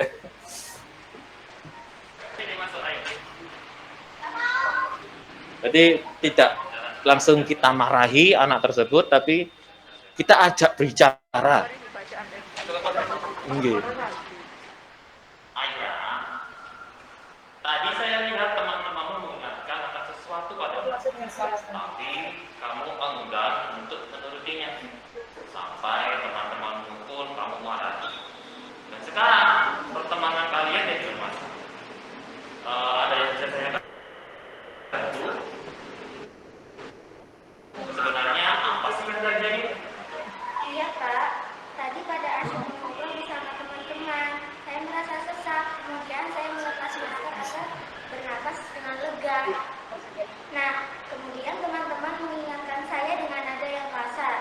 Jadi tidak langsung kita marahi anak tersebut, tapi kita ajak berbicara. Enggak. Tadi saya lihat teman-temanmu mengingatkan akan sesuatu padamu, tapi kamu enggan untuk menurutinya. Sampai teman-temanmu pun kamu marahi. Dan sekarang pertemanan kalian ya cuma ada yang bisa saya bantu. Sebenarnya apa sih yang terjadi? Iya Pak, tadi pada asyik ngobrol bersama teman-teman, saya merasa sesak, kemudian saya melepas masker agar bernapas dengan lega. Nah, kemudian teman-teman mengingatkan saya dengan nada yang kasar.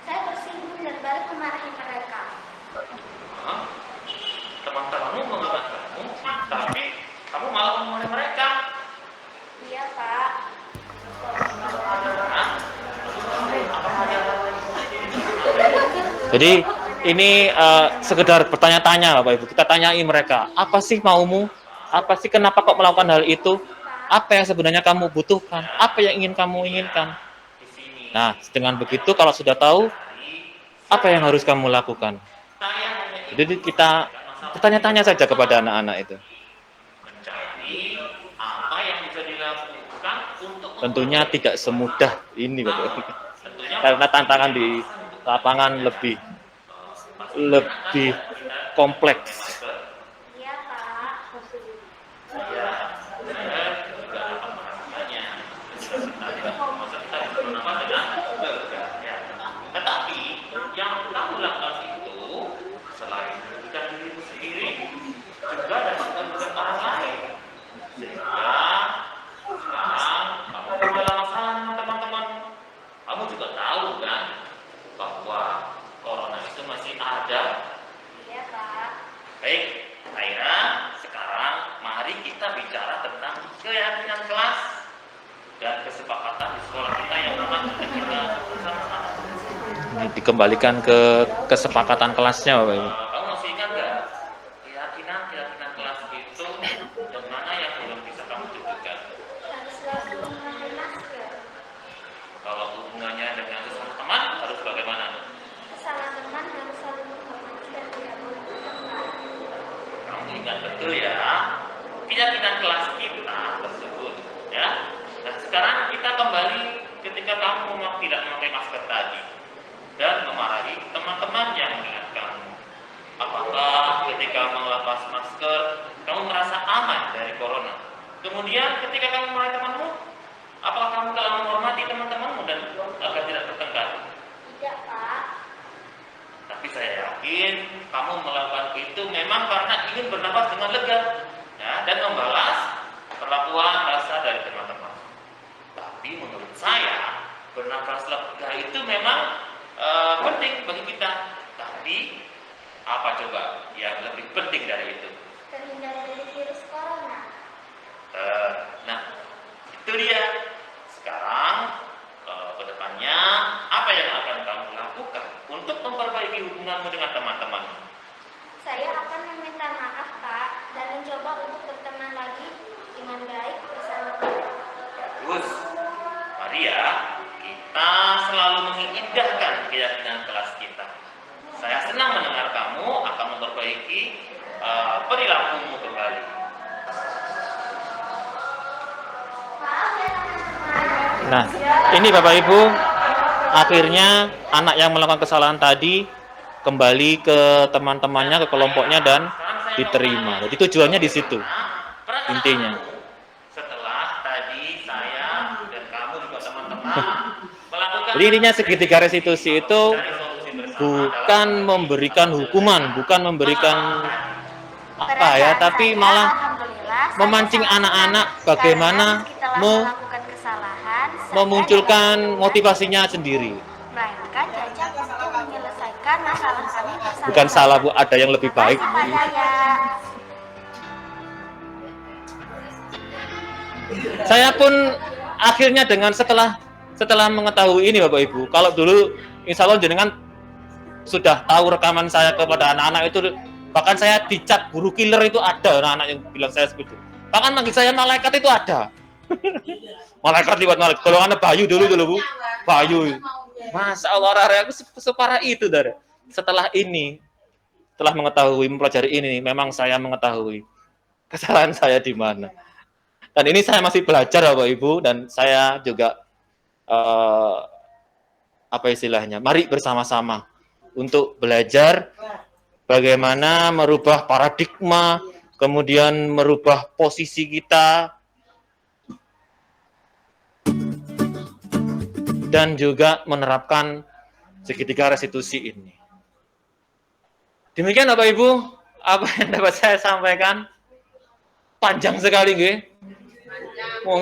Saya tersinggung dan balik memarahi mereka. Teman-temanmu mengingatkanmu, tapi kamu malah memarahi mereka. Iya Pak. Jadi ini sekedar bertanya-tanya Bapak Ibu. Kita tanyai mereka, apa sih maumu? Apa sih kenapa kok melakukan hal itu? Apa yang sebenarnya kamu butuhkan? Apa yang ingin kamu inginkan? Nah, dengan begitu kalau sudah tahu, apa yang harus kamu lakukan? Jadi kita bertanya-tanya saja kepada anak-anak itu. Tentunya tidak semudah ini Bapak Ibu. Karena tantangan di lapangan lebih kompleks. Iya Pak. Tetapi yang kamu lakukan itu selain menentukan dirimu sendiri juga dapat menentukan orang lain. Sehingga sekarang kamu dalam masalah dengan teman-teman, kamu juga tahu kan bahwa corona itu masih ada. Iya Pak. Baik, Aira, sekarang mari kita bicara tentang keyakinan kelas dan kesepakatan di sekolah kita yang akan kita bersama-sama. Ini dikembalikan ke kesepakatan kelasnya, Bapak Ibu. Kamu masih ingat nggak keyakinan kelas itu dan mana yang belum bisa kamu tunjukkan? Harus selalu memakai masker. Kalau hubungannya dengan sesama teman harus bagaimana? Kesalahan teman harus selalu menghormati dan tidak boleh bertengkar. Kamu ingat betul ya keyakinan kelas kita tersebut, ya. Nah sekarang kita kembali teman-teman yang melihat kamu. Apakah ketika melepas masker kamu merasa aman dari corona? Kemudian ketika kamu mulai temanmu, apakah kamu telah menghormati teman-temanmu dan agar tidak bertengkar? Tidak, Pak. Tapi saya yakin kamu melakukan itu memang karena ingin bernapas dengan lega, ya, dan membalas perlakuan rasa dari teman-teman. Tapi menurut saya bernapas lega itu memang penting bagi kita. Tapi apa coba yang lebih penting dari itu? Terhindar dari virus corona. Nah, itu dia. Sekarang ke depannya apa yang akan kamu lakukan untuk memperbaiki hubunganmu dengan teman-teman? Saya akan meminta maaf, Pak, dan mencoba untuk berteman lagi dengan baik bersama Pak. Bagus. Mari ya, kita selalu mengindahkan keyakinan kelas kita. Saya senang mendengar kamu akan memperbaiki perilakumu kembali. Nah, ini Bapak Ibu, akhirnya anak yang melakukan kesalahan tadi kembali ke teman-temannya, ke kelompoknya, dan diterima. Jadi tujuannya di situ, intinya. Setelah tadi saya dan kamu juga teman-teman melakukan. Jadi intinya segitiga restitusi itu bukan memberikan hukuman, bukan memberikan apa ya, tapi malah memancing anak-anak bagaimana memunculkan motivasinya sendiri. Melainkan diajak untuk menyelesaikan masalah kami bersama. Bukan salah Bu, ada yang lebih baik. Saya pun akhirnya dengan setelah mengetahui ini Bapak Ibu, kalau dulu insya Allah jenengan sudah tahu rekaman saya kepada anak-anak itu, bahkan saya dicap guru killer itu ada anak-anak yang bilang saya seperti itu. Bahkan manggil saya malaikat itu ada. Malaikat lewat malaikat. Golongannya Bayu dulu Bu. Bayu. Masya Allah, aku separah itu dari. Setelah mengetahui, mempelajari ini, memang saya mengetahui kesalahan saya di mana. Dan ini saya masih belajar Bapak Ibu, dan saya juga apa istilahnya? Mari bersama-sama untuk belajar bagaimana merubah paradigma, kemudian merubah posisi kita, dan juga menerapkan segitiga restitusi ini. Demikian Bapak Ibu, apa yang dapat saya sampaikan. Panjang sekali nggih.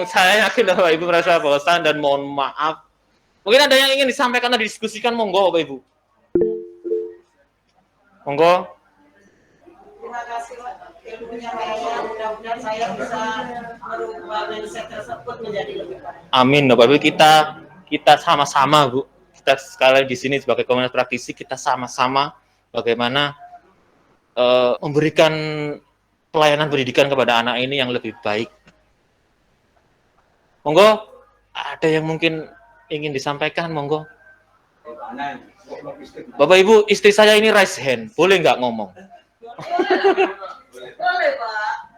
Saya yakin Bapak Ibu merasa bosan dan mohon maaf. Mungkin ada yang ingin disampaikan atau didiskusikan, monggo Bapak Ibu. Monggo. Terima kasih ilmunya Maya. Mudah-mudahan saya bisa merubah mindset tersebut menjadi lebih baik. Amin Bapak Ibu, kita sama-sama Bu. Kita sekali di sini sebagai komunitas praktisi, kita sama-sama bagaimana memberikan pelayanan pendidikan kepada anak ini yang lebih baik. Monggo, ada yang mungkin ingin disampaikan, monggo. Bapak Ibu, istri saya ini raise hand, boleh nggak ngomong? Boleh Pak.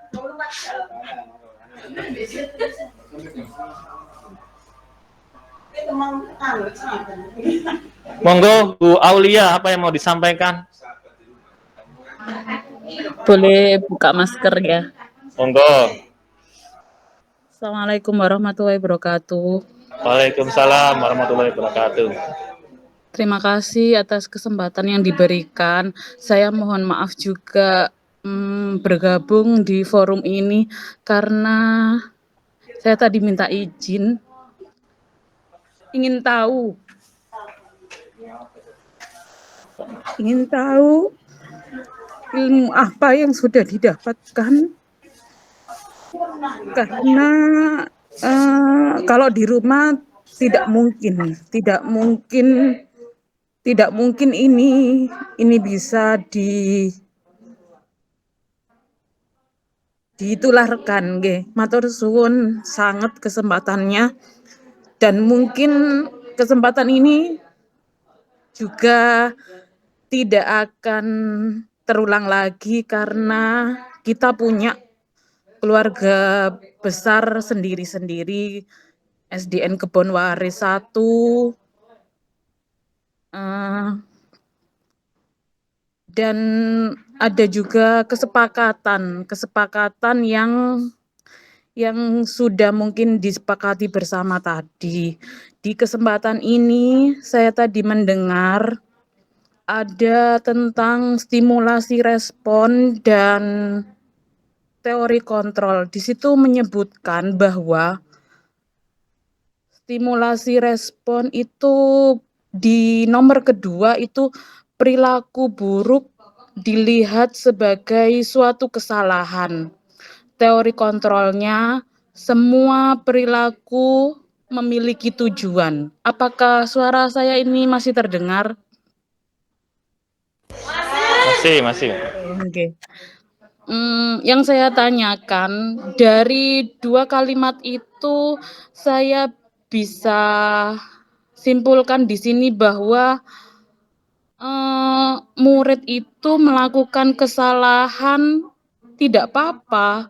Monggo, Bu Aulia, apa yang mau disampaikan? Boleh buka masker ya. Monggo. Assalamualaikum warahmatullahi wabarakatuh. Waalaikumsalam warahmatullahi wabarakatuh. Terima kasih atas kesempatan yang diberikan. Saya mohon maaf juga bergabung di forum ini karena saya tadi minta izin. Ingin tahu ilmu apa yang sudah didapatkan, karena kalau di rumah tidak mungkin ini bisa ditularkan nggih. Matur suwun sangat kesempatannya, dan mungkin kesempatan ini juga tidak akan terulang lagi karena kita punya keluarga besar sendiri-sendiri. SDN Kebonwaris 1 dan ada juga kesepakatan yang sudah mungkin disepakati bersama tadi. Di kesempatan ini saya tadi mendengar ada tentang stimulasi respon dan teori kontrol. Di situ menyebutkan bahwa stimulasi respon itu di nomor kedua itu perilaku buruk dilihat sebagai suatu kesalahan. Teori kontrolnya, semua perilaku memiliki tujuan. Apakah suara saya ini masih terdengar? Masih. Oke. Yang saya tanyakan dari 2 kalimat itu saya bisa simpulkan di sini bahwa murid itu melakukan kesalahan tidak apa-apa,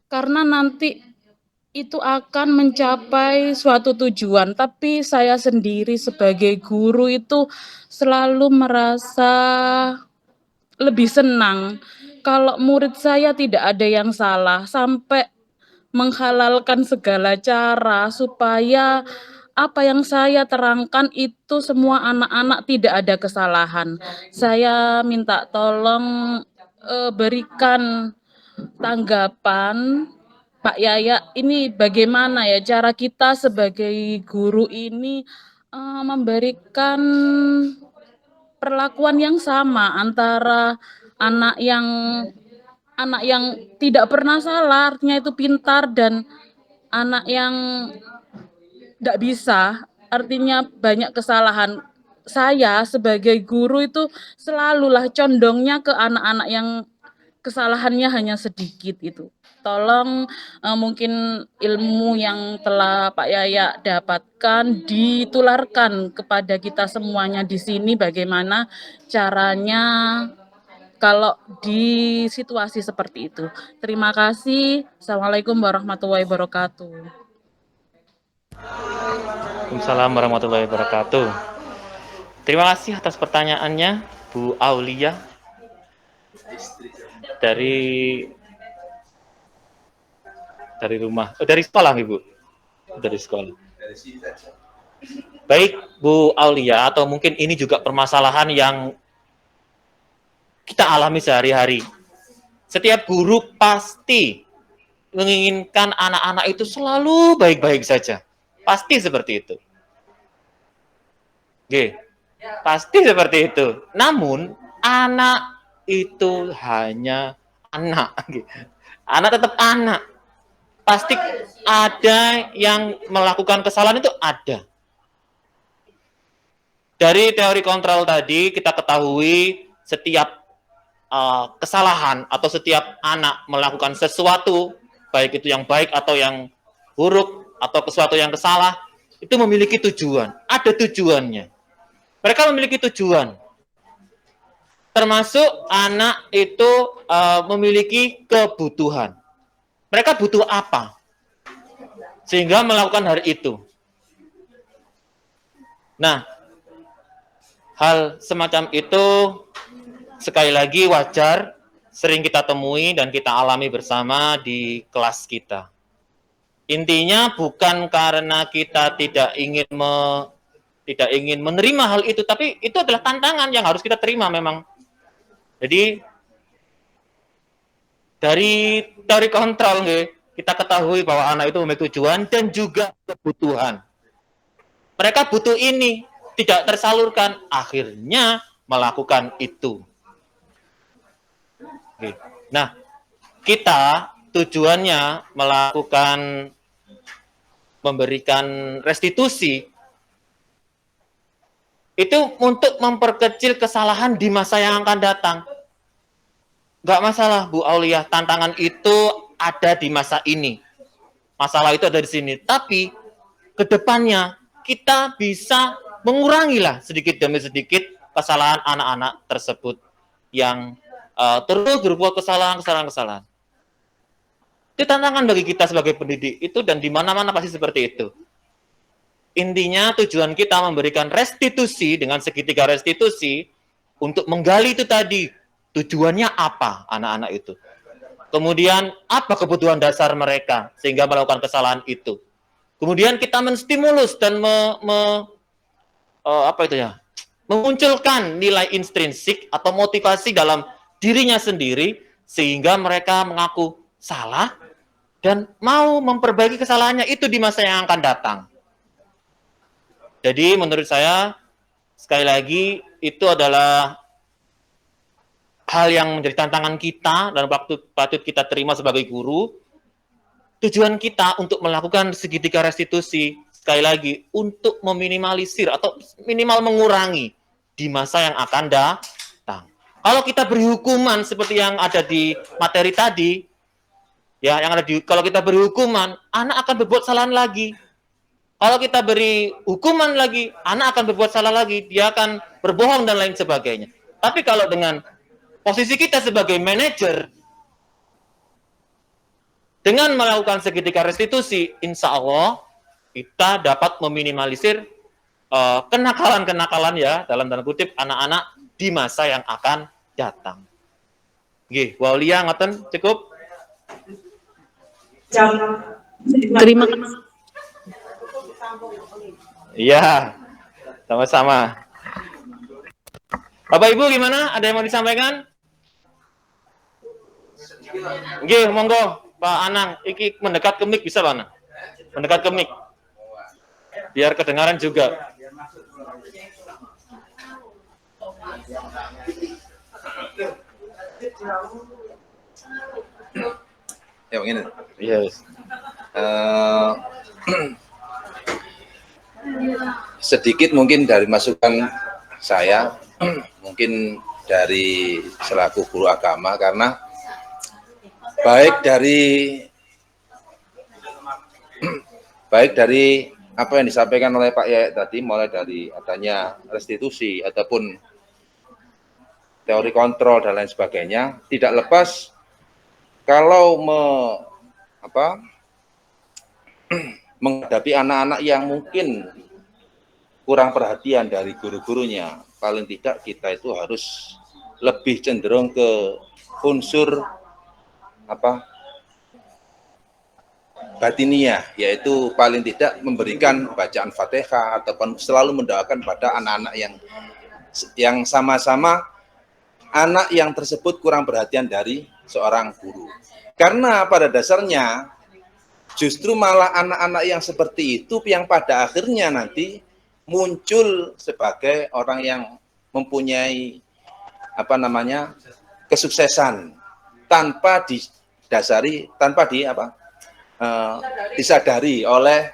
karena nanti itu akan mencapai suatu tujuan. Tapi saya sendiri sebagai guru itu selalu merasa lebih senang kalau murid saya tidak ada yang salah, sampai menghalalkan segala cara supaya apa yang saya terangkan itu semua anak-anak tidak ada kesalahan. Saya minta tolong berikan tanggapan Pak Yaya, ini bagaimana ya cara kita sebagai guru ini memberikan perlakuan yang sama antara anak yang tidak pernah salah, artinya itu pintar, dan anak yang tidak bisa, artinya banyak kesalahan. Saya sebagai guru itu selalulah condongnya ke anak-anak yang kesalahannya hanya sedikit itu. Tolong mungkin ilmu yang telah Pak Yaya dapatkan ditularkan kepada kita semuanya di sini, bagaimana caranya kalau di situasi seperti itu. Terima kasih. Assalamualaikum warahmatullahi wabarakatuh. Waalaikumsalam warahmatullahi wabarakatuh. Terima kasih atas pertanyaannya, Bu Aulia. Dari rumah, dari sekolah, Ibu. Dari sekolah. Dari sini saja. Baik, Bu Aulia, atau mungkin ini juga permasalahan yang kita alami sehari-hari. Setiap guru pasti menginginkan anak-anak itu selalu baik-baik saja. Pasti seperti itu. Oke, pasti seperti itu. Namun, anak itu hanya anak. Anak tetap anak. Pasti ada yang melakukan kesalahan, itu ada. Dari teori kontrol tadi, kita ketahui setiap kesalahan atau setiap anak melakukan sesuatu, baik itu yang baik atau yang buruk, atau sesuatu yang salah, itu memiliki tujuan. Ada tujuannya. Mereka memiliki tujuan. Termasuk anak itu memiliki kebutuhan. Mereka butuh apa? Sehingga melakukan hal itu. Nah, hal semacam itu sekali lagi wajar, sering kita temui dan kita alami bersama di kelas kita. Intinya bukan karena kita tidak ingin menerima hal itu, tapi itu adalah tantangan yang harus kita terima memang. Jadi dari teori kontrol kita ketahui bahwa anak itu memiliki tujuan dan juga kebutuhan. Mereka butuh ini, tidak tersalurkan, akhirnya melakukan itu. Nah, kita tujuannya memberikan restitusi itu untuk memperkecil kesalahan di masa yang akan datang. Nggak masalah, Bu Aulia, tantangan itu ada di masa ini. Masalah itu ada di sini. Tapi, ke depannya, kita bisa mengurangilah sedikit demi sedikit kesalahan anak-anak tersebut yang terus berbuat kesalahan. Itu tantangan bagi kita sebagai pendidik itu, dan di mana-mana pasti seperti itu. Intinya tujuan kita memberikan restitusi dengan segitiga restitusi untuk menggali itu tadi, tujuannya apa anak-anak itu. Kemudian apa kebutuhan dasar mereka sehingga melakukan kesalahan itu. Kemudian kita menstimulus dan memunculkan nilai intrinsik atau motivasi dalam dirinya sendiri sehingga mereka mengaku salah dan mau memperbaiki kesalahannya itu di masa yang akan datang. Jadi menurut saya sekali lagi itu adalah hal yang menjadi tantangan kita dan patut kita terima sebagai guru. Tujuan kita untuk melakukan segitiga restitusi sekali lagi untuk meminimalisir atau minimal mengurangi di masa yang akan datang. Kalau kita beri hukuman seperti yang ada di materi tadi, ya kalau kita beri hukuman, anak akan berbuat kesalahan lagi. Kalau kita beri hukuman lagi, anak akan berbuat salah lagi, dia akan berbohong dan lain sebagainya. Tapi kalau dengan posisi kita sebagai manajer, dengan melakukan segitiga restitusi, insya Allah kita dapat meminimalisir kenakalan-kenakalan ya, dalam tanda kutip, anak-anak di masa yang akan datang. Nggih, Waulia ngoten cukup. Terima kasih. Iya, sama-sama. Bapak Ibu gimana? Ada yang mau disampaikan? Nggih, monggo Pak Anang, iki mendekat ke mic bisa Pak Anang? Mendekat ke mic. Biar kedengaran juga. Ya begini. Yes. Sedikit mungkin dari masukan saya, mungkin dari selaku guru agama, karena baik dari apa yang disampaikan oleh Pak Yaya tadi, mulai dari adanya restitusi ataupun teori kontrol dan lain sebagainya, tidak lepas kalau menghadapi anak-anak yang mungkin kurang perhatian dari guru-gurunya, paling tidak kita itu harus lebih cenderung ke unsur batiniah, yaitu paling tidak memberikan bacaan Fatihah ataupun selalu mendoakan pada anak-anak yang sama-sama anak yang tersebut kurang perhatian dari seorang guru. Karena pada dasarnya justru malah anak-anak yang seperti itu yang pada akhirnya nanti muncul sebagai orang yang mempunyai kesuksesan tanpa disadari oleh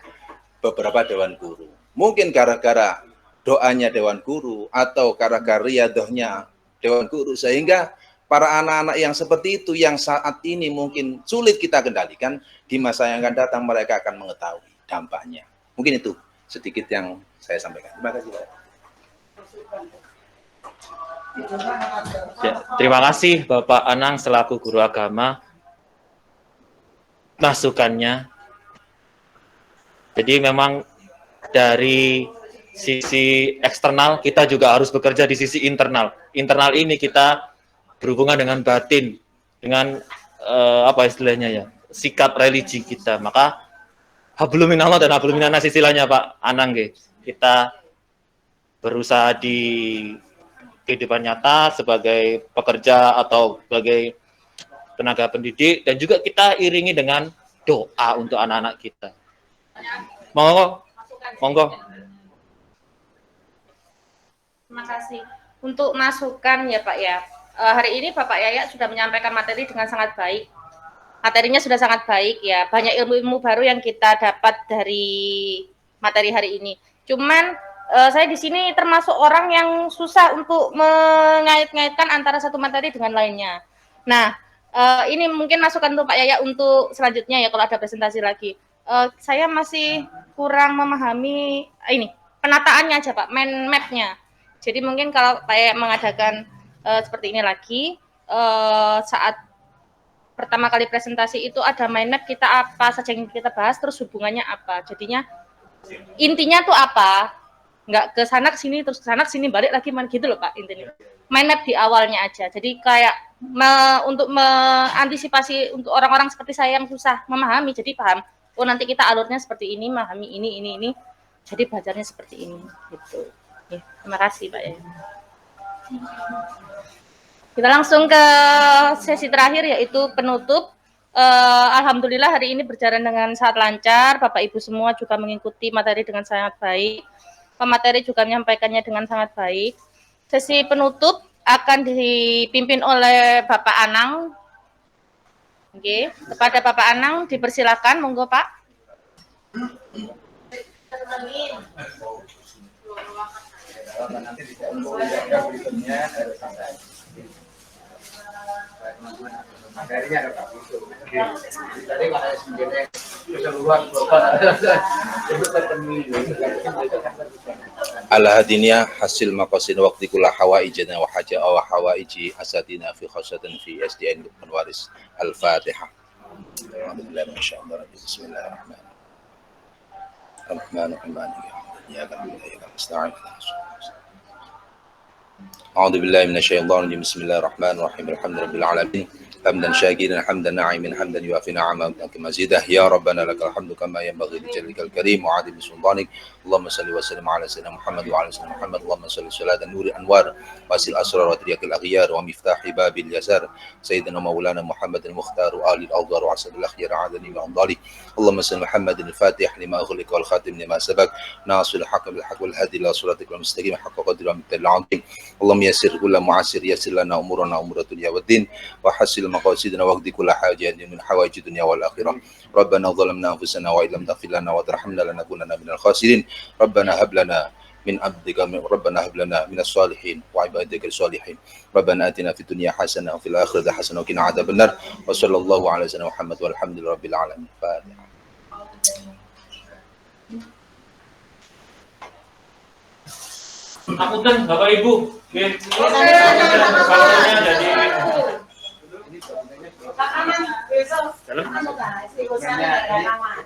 beberapa dewan guru. Mungkin gara-gara doanya dewan guru atau gara-gara riadohnya dewan guru, sehingga para anak-anak yang seperti itu yang saat ini mungkin sulit kita kendalikan, di masa yang akan datang mereka akan mengetahui dampaknya. Mungkin itu sedikit yang saya sampaikan. Terima kasih. Ya, terima kasih Bapak Anang selaku guru agama masukannya. Jadi memang dari sisi eksternal kita juga harus bekerja di sisi internal. Internal ini kita berhubungan dengan batin, dengan istilahnya ya, sikap religi kita. Maka hablum minallah dan hablum minannas istilahnya Pak Anang kita berusaha di kehidupan nyata sebagai pekerja atau sebagai tenaga pendidik, dan juga kita iringi dengan doa untuk anak-anak kita. Monggo. Terima kasih. Untuk masukan ya Pak ya. Hari ini Bapak Yaya sudah menyampaikan materi dengan sangat baik. Materinya sudah sangat baik ya. Banyak ilmu-ilmu baru yang kita dapat dari materi hari ini. Cuman saya di sini termasuk orang yang susah untuk mengait-ngaitkan antara satu materi dengan lainnya. Nah, ini mungkin masukan untuk Pak Yaya untuk selanjutnya ya kalau ada presentasi lagi. Saya masih kurang memahami ini penataannya aja Pak, mind map-nya. Jadi mungkin kalau Pak Yaya mengadakan seperti ini lagi, saat pertama kali presentasi itu ada mind map kita apa saja yang kita bahas, terus hubungannya apa. Jadinya intinya tuh apa? nggak ke sana ke sini terus ke sana ke sini balik lagi main gitu loh Pak intinya. Main map di awalnya aja. Jadi kayak untuk mengantisipasi untuk orang-orang seperti saya yang susah memahami, jadi paham. Oh nanti kita alurnya seperti ini, memahami ini. Jadi belajarnya seperti ini gitu. Ya, terima kasih Pak ya. Kita langsung ke sesi terakhir yaitu penutup. Alhamdulillah hari ini berjalan dengan sangat lancar. Bapak Ibu semua juga mengikuti materi dengan sangat baik. Pemateri juga menyampaikannya dengan sangat baik. Sesi penutup akan dipimpin oleh Bapak Anang. Oke, kepada Bapak Anang dipersilakan, monggo Pak. Al-hadiniyah hasil maqasid waqti kula hawaijana wa haja wa hawaiji asatina fi khasatan fi SDN Penwaris. Al-Fatihah. أعوذ بالله من الشيطان الرجيم بسم الله الرحمن الرحيم الحمد لله رب العالمين حمدا شاكرا حمدا ناعما حمدا يوافي نعمك مزيدا يا ربنا لك الحمد كما ينبغي لجلالك الكريم وعظيم سلطانك اللهم صل وسلم على سيدنا محمد وعلى سيدنا محمد اللهم صل صلاة النور انوار واسل الاسرار وترياك الاغيار ومفتاح باب اليسار سيدنا مولانا محمد المختار وآل الاوضار وعسل الاخيار عادني وانضالي اللهم صل محمد الفاتح لما اغلق والخاتم لما سبق ناصر الحق بالحق والهادي الى صراطك المستقيم حق قدر ومقدار العظيم اللهم يسر كل معسر يسر لنا امورنا امور الدنيا والدين وحسن مقاصدنا واقض كل حاجة من حوائج الدنيا والآخرة ربنا ظلمنا أنفسنا وإن لم تغفر لنا وترحمنا لنكونن من الخاسرين ربنا هب لنا من عبدك ربنا هب لنا من الصالحين وعبادك الصالحين ربنا آتنا في الدنيا حسنة وفي الآخرة حسنة وقنا عذاب النار وصلى الله على سيدنا محمد والحمد لله رب العالمين. فاتحة. Apunten Bapak Ibu. Nggih. Pak Aman besok besok anu ta, istiqosanya ada nama.